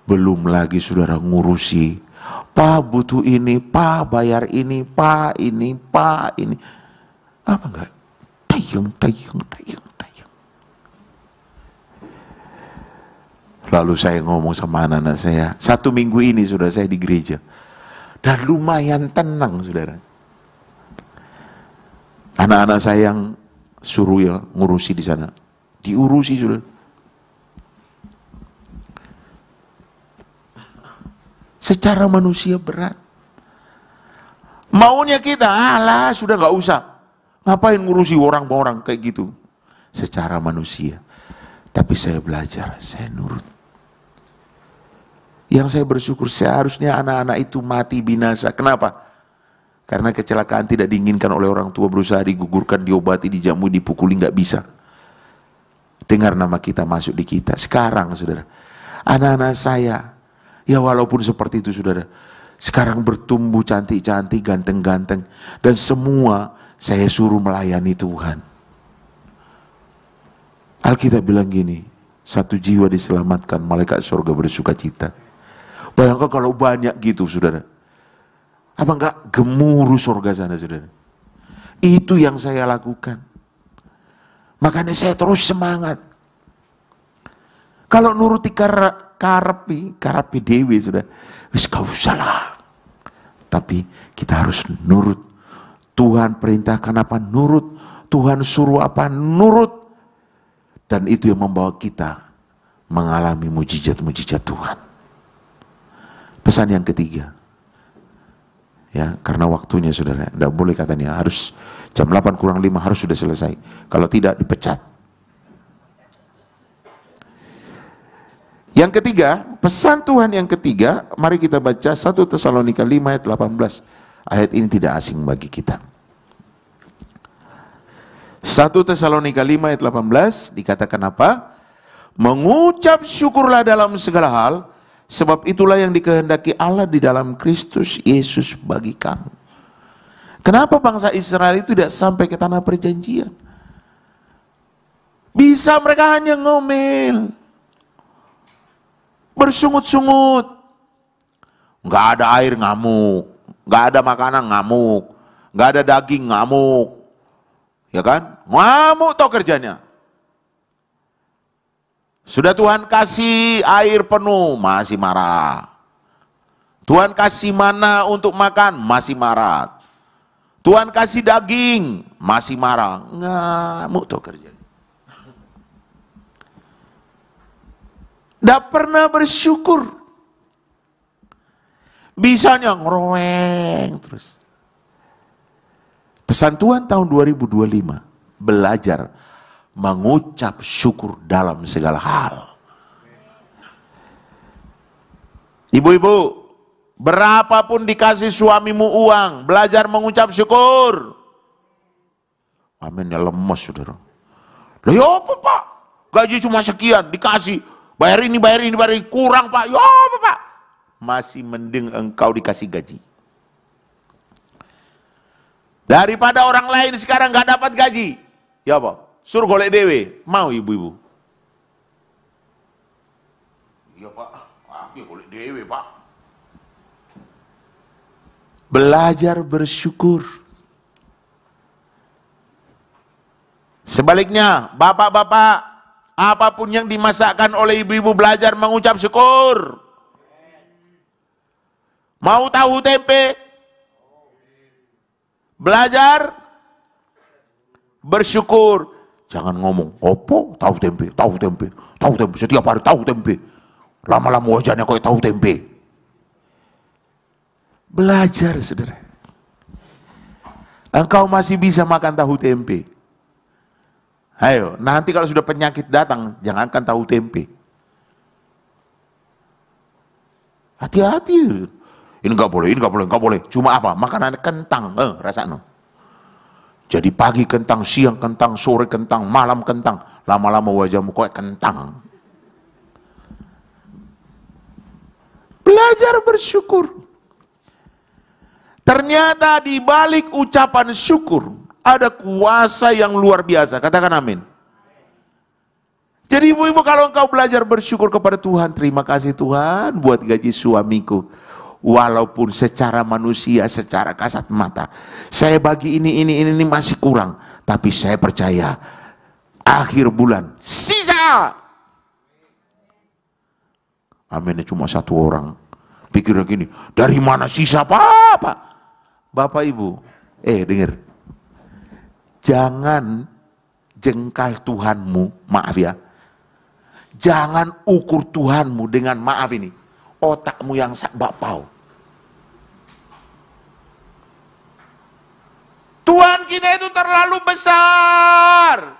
Belum lagi saudara ngurusi, Pak butuh ini, Pak bayar ini, Pak ini, Pak ini. Apa enggak? Tayang. Lalu saya ngomong sama anak-anak saya, 1 minggu ini sudah saya di gereja. Dan lumayan tenang saudara. Anak-anak saya yang suruh ya ngurusi di sana. Diurusi saudara. Secara manusia berat. Maunya kita, alah sudah nggak usah. Ngapain ngurusi orang-orang kayak gitu? Secara manusia. Tapi saya belajar, saya nurut. Yang saya bersyukur seharusnya anak-anak itu mati binasa. Kenapa? Karena kecelakaan tidak diinginkan oleh orang tua, berusaha digugurkan, diobati, dijamu, dipukuli, nggak bisa. Dengar nama kita masuk di kita. Sekarang saudara, anak-anak saya, ya walaupun seperti itu saudara, sekarang bertumbuh cantik-cantik, ganteng-ganteng, dan semua saya suruh melayani Tuhan. Alkitab bilang gini, 1 jiwa diselamatkan, malaikat surga bersuka cita. Bayangkan kalau banyak gitu, saudara. Apa enggak gemuruh surga sana, saudara? Itu yang saya lakukan. Makanya saya terus semangat. Kalau nuruti karepi dewi, sudah, wis gak usah lah. Tapi kita harus nurut. Tuhan perintahkan apa, nurut. Tuhan suruh apa, nurut. Dan itu yang membawa kita mengalami mujizat-mujizat Tuhan. Pesan yang ketiga. Ya, karena waktunya, saudara, tidak boleh katanya harus jam 8:05 harus sudah selesai. Kalau tidak dipecat. Yang ketiga, pesan Tuhan yang ketiga, mari kita baca 1 Tesalonika 5 ayat 18. Ayat ini tidak asing bagi kita. 1 Tesalonika 5 ayat 18 dikatakan apa? Mengucap syukurlah dalam segala hal, sebab itulah yang dikehendaki Allah di dalam Kristus Yesus bagi kamu. Kenapa bangsa Israel itu tidak sampai ke tanah perjanjian? Bisa mereka hanya ngomel, bersungut-sungut, nggak ada air ngamuk, nggak ada makanan ngamuk, nggak ada daging ngamuk, ya kan? Ngamuk toh kerjanya. Sudah Tuhan kasih air penuh, masih marah. Tuhan kasih mana untuk makan, masih marah. Tuhan kasih daging, masih marah. Ngamuk toh kerjanya. Tidak pernah bersyukur. Bisanya ngeroweng terus. Pesan Tuhan tahun 2025, belajar mengucap syukur dalam segala hal. Ibu-ibu, berapapun dikasih suamimu uang, belajar mengucap syukur. Aminnya lemes, saudara. Lah ya apa, Pak? Gaji cuma sekian, dikasih. Bayar ini, kurang, Pak. Ya apa, Pak? Masih mending engkau dikasih gaji. Daripada orang lain sekarang gak dapat gaji. Ya apa? Suruh golek dewe. Mau ibu-ibu? Iya, Pak. Aku golek dewe, Pak. Belajar bersyukur. Sebaliknya, bapak-bapak, apapun yang dimasakkan oleh ibu-ibu, belajar mengucap syukur. Mau tahu tempe? Belajar bersyukur. Jangan ngomong, opo tahu tempe, setiap hari tahu tempe. Lama-lama wajahnya kayak tahu tempe. Belajar, saudara. Engkau masih bisa makan tahu tempe. Ayo, nanti kalau sudah penyakit datang, jangankan tahu tempe. Hati-hati. Ini nggak boleh. Cuma apa? Makanan kentang, rasanya. Jadi pagi kentang, siang kentang, sore kentang, malam kentang. Lama-lama wajahmu kayak kentang. Belajar bersyukur. Ternyata di balik ucapan syukur ada kuasa yang luar biasa. Katakan amin. Jadi ibu-ibu, kalau engkau belajar bersyukur kepada Tuhan, terima kasih Tuhan buat gaji suamiku. Walaupun secara manusia, secara kasat mata, saya bagi ini masih kurang. Tapi saya percaya, akhir bulan, sisa. Aminnya cuma satu orang. Pikirnya gini, dari mana sisa, Pak? Bapak Ibu, dengar. Jangan jengkal Tuhanmu, maaf ya. Jangan ukur Tuhanmu dengan, maaf ini, otakmu yang sak bakpao. Tuhan kita itu terlalu besar.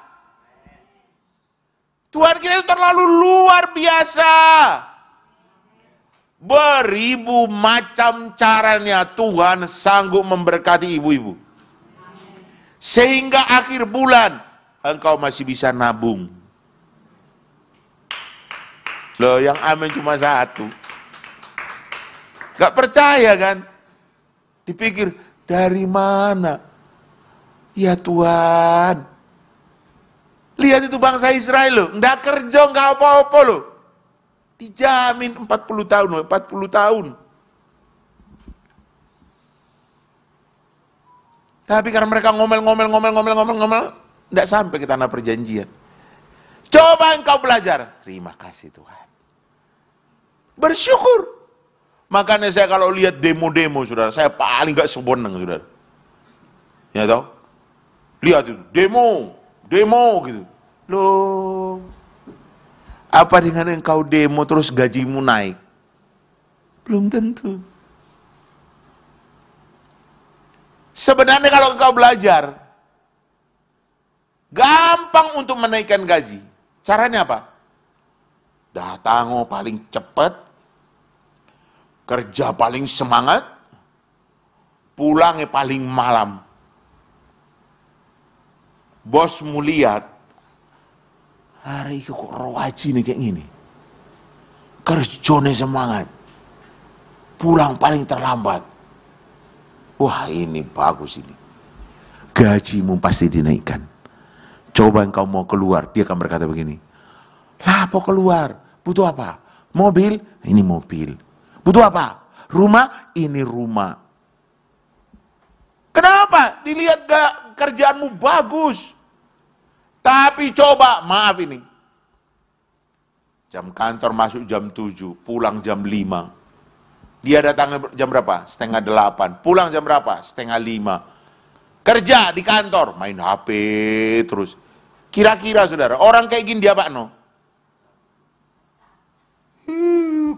Tuhan kita itu terlalu luar biasa. Beribu macam caranya Tuhan sanggup memberkati ibu-ibu. Sehingga akhir bulan engkau masih bisa nabung. Loh, yang amin cuma satu. Gak percaya kan? Dipikir, dari mana? Ya Tuhan, Lihat itu bangsa Israel loh, nggak kerja, nggak apa-apa loh. Dijamin 40 tahun loh, 40 tahun. Tapi karena mereka ngomel, nggak sampai ke tanah perjanjian. Coba engkau belajar. Terima kasih Tuhan. Bersyukur. Makanya saya kalau lihat demo-demo, saudara, saya paling nggak seneng, saudara. Ya toh? Lihat itu, demo gitu. Loh, apa dengan engkau demo terus gajimu naik? Belum tentu. Sebenarnya kalau engkau belajar, gampang untuk menaikkan gaji. Caranya apa? Datang paling cepat, kerja paling semangat, pulangnya paling malam. Bosmu lihat, hari itu kok rawaji nih kayak gini. Kerjanya semangat, pulang paling terlambat. Wah ini bagus ini. Gajimu pasti dinaikkan. Coba engkau mau keluar, dia akan berkata begini. Lah apa keluar? Butuh apa? Mobil? Ini mobil. Butuh apa? Rumah? Ini rumah. Kenapa? Dilihat gak kerjaanmu bagus. Tapi coba, maaf ini. Jam kantor masuk jam 7, pulang jam 5. Dia datang jam berapa? 7:30. Pulang jam berapa? 4:30. Kerja di kantor, main HP terus. Kira-kira saudara, orang kayak gini dia apa no?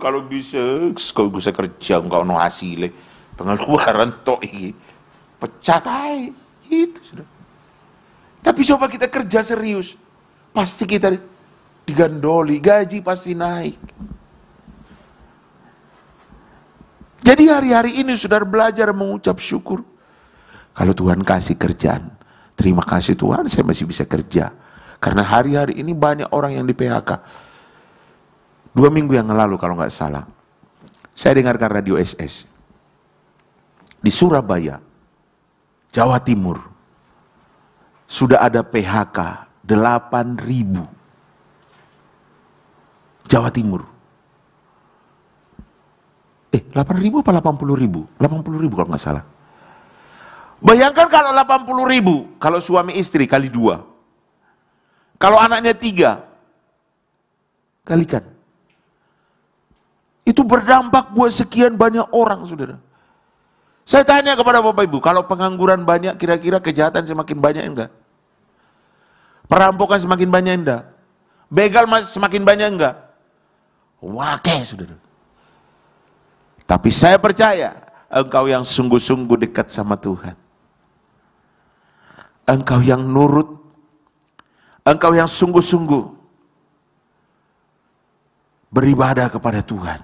Kalau bisa kerja, enggak no hasilnya. Pengeluaran tok ini. Pecat aja. Itu saudara. Tapi coba kita kerja serius. Pasti kita digandoli, gaji pasti naik. Jadi hari-hari ini saudara belajar mengucap syukur. Kalau Tuhan kasih kerjaan, terima kasih Tuhan saya masih bisa kerja. Karena hari-hari ini banyak orang yang di PHK. 2 minggu yang lalu kalau nggak salah, saya dengarkan radio SS. Di Surabaya, Jawa Timur, sudah ada PHK 8.000. Jawa Timur. 8.000 apa 80.000? 80.000 kalau nggak salah. Bayangkan kalau 80.000, kalau suami istri kali 2. Kalau anaknya 3, kalikan. Itu berdampak buat sekian banyak orang, saudara. Saya tanya kepada Bapak Ibu, kalau pengangguran banyak, kira-kira kejahatan semakin banyak enggak? Perampokan semakin banyak enggak? Begal semakin banyak enggak? Wakeh, saudara. Tapi saya percaya, engkau yang sungguh-sungguh dekat sama Tuhan. Engkau yang nurut. Engkau yang sungguh-sungguh beribadah kepada Tuhan.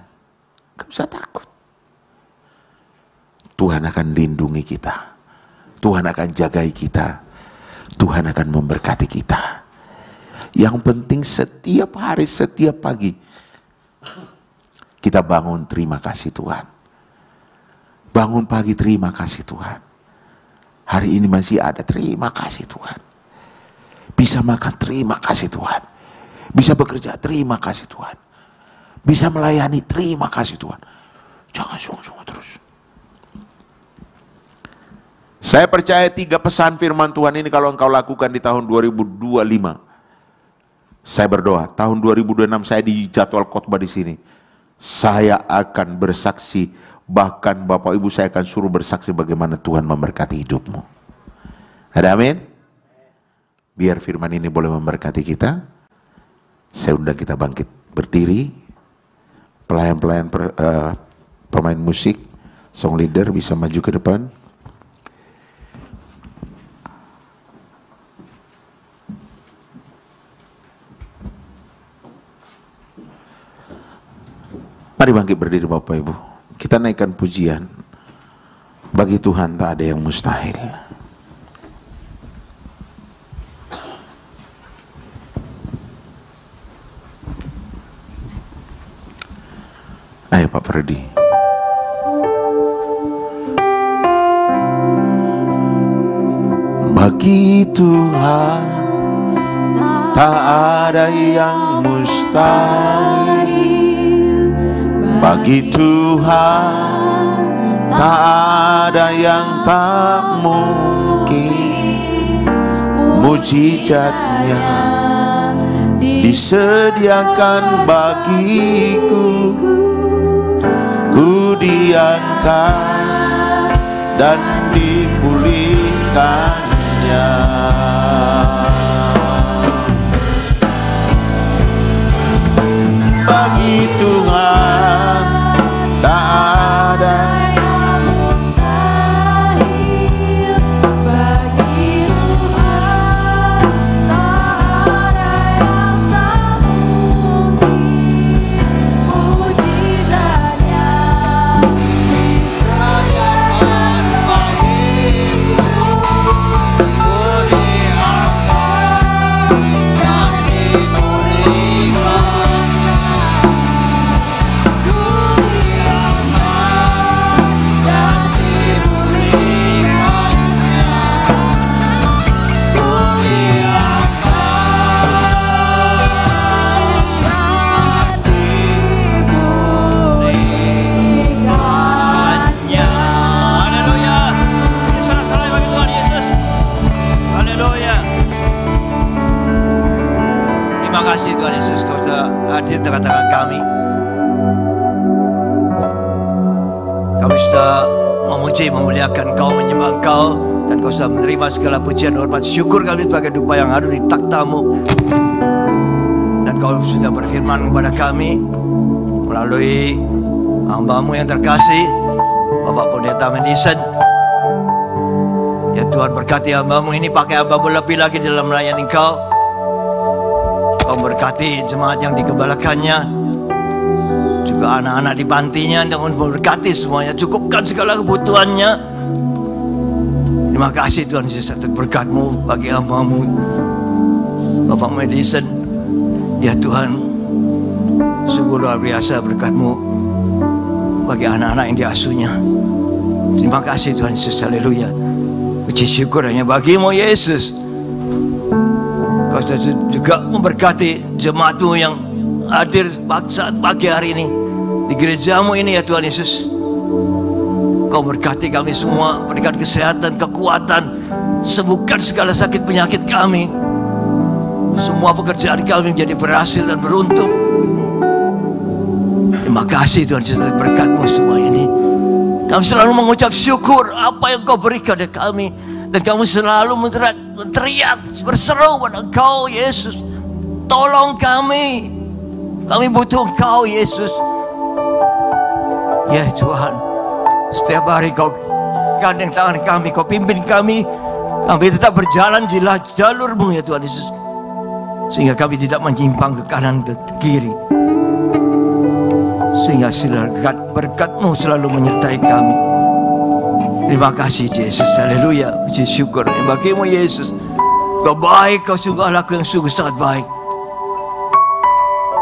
Enggak usah takut. Tuhan akan lindungi kita. Tuhan akan jagai kita. Tuhan akan memberkati kita. Yang penting setiap hari, setiap pagi, kita bangun terima kasih Tuhan. Bangun pagi terima kasih Tuhan. Hari ini masih ada terima kasih Tuhan. Bisa makan terima kasih Tuhan. Bisa bekerja terima kasih Tuhan. Bisa melayani terima kasih Tuhan. Jangan sungguh-sungguh terus. Saya percaya 3 pesan firman Tuhan ini kalau engkau lakukan di tahun 2025. Saya berdoa tahun 2026 saya di jadwal khotbah di sini. Saya akan bersaksi, bahkan Bapak Ibu saya akan suruh bersaksi bagaimana Tuhan memberkati hidupmu. Ada amin? Biar firman ini boleh memberkati kita. Saya undang kita bangkit berdiri. Pelayan-pelayan pemain musik, song leader bisa maju ke depan. Mari bangkit berdiri Bapak Ibu. Kita naikkan pujian. Bagi Tuhan tak ada yang mustahil. Ayo Pak Freddy. Bagi Tuhan tak ada yang mustahil. Bagi Tuhan tak ada yang tak mungkin. Mujizatnya disediakan bagiku. Ku diangkat dan dipulihkannya. Bagi Tuhan tak ada yang mustahil. Bagi Tuhan tak ada yang tak mungkin. Mujizatnya disediakan bagiku. Ku diangkat dan dipulihkan. Terima kasih Tuhan Yesus, Kau sudah hadir di tengah-tengah kami. Kami sudah memuji, memuliakan Kau, menyembah Kau, dan Kau sudah menerima segala pujian, hormat, syukur kami sebagai dupa yang ada di takhta-Mu. Dan Kau sudah berfirman kepada kami melalui hamba-Mu yang terkasih, Bapak Pendeta Madison. Ya Tuhan, berkati hamba-Mu ini, pakai hamba-Mu lebih lagi dalam melayani Kau. Kau berkati jemaat yang digembalakannya, juga anak-anak di pantinya, dan memberkati semuanya, cukupkan segala kebutuhannya. Terima kasih Tuhan Yesus atas berkat-Mu bagi hamba-Mu Bapak Madison. Ya Tuhan, sungguh luar biasa berkat-Mu bagi anak-anak yang diasuhnya. Terima kasih Tuhan Yesus, haleluya. Puji syukur hanya bagi-Mu Yesus. Kau juga memberkati jemaat-Mu yang hadir saat pagi hari ini di gereja-Mu ini ya Tuhan Yesus. Kau berkati kami semua, berikan kesehatan, kekuatan, sembuhkan segala sakit penyakit kami. Semua pekerjaan kami menjadi berhasil dan beruntung. Terima kasih Tuhan Yesus, berkat-Mu semua ini. Kami selalu mengucap syukur apa yang Kau berikan kepada kami. Dan kami selalu teriak, berseru pada Engkau Yesus. Tolong kami. Kami butuh Engkau Yesus. Ya Tuhan, setiap hari Kau gandeng tangan kami, Kau pimpin kami. Kami tetap berjalan di jalur-Mu ya Tuhan Yesus. Sehingga kami tidak menyimpang ke kanan ke kiri. Sehingga berkat-Mu selalu menyertai kami. Terima kasih Yesus, haleluya, puji syukur bagi-Mu Yesus. Kau baik, Kau sungguh Allahku yang sungguh sangat baik.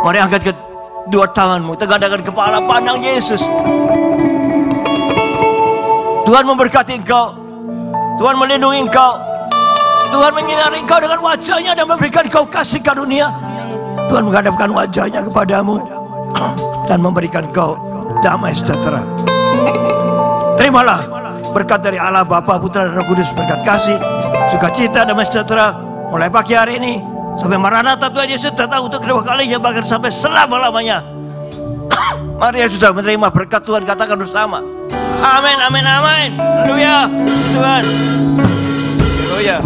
Mari angkat kedua tangan-Mu, tegakkan kepala, pandang Yesus. Tuhan memberkati Engkau, Tuhan melindungi Engkau, Tuhan menyinari Engkau dengan wajah-Nya dan memberikan Engkau kasih karunia. Tuhan menghadapkan wajah-Nya kepadamu dan memberikan Engkau damai sejahtera. Terimalah berkat dari Allah Bapa, Putra dan Roh Kudus, berkat kasih, sukacita, damai sejahtera mulai pagi hari ini sampai Maranatha Tuhan Yesus datang untuk kedua kalinya, bahkan sampai selama-lamanya. Mari yang sudah menerima berkat Tuhan katakan bersama, amin, amin, amin. Haleluya Tuhan, haleluya.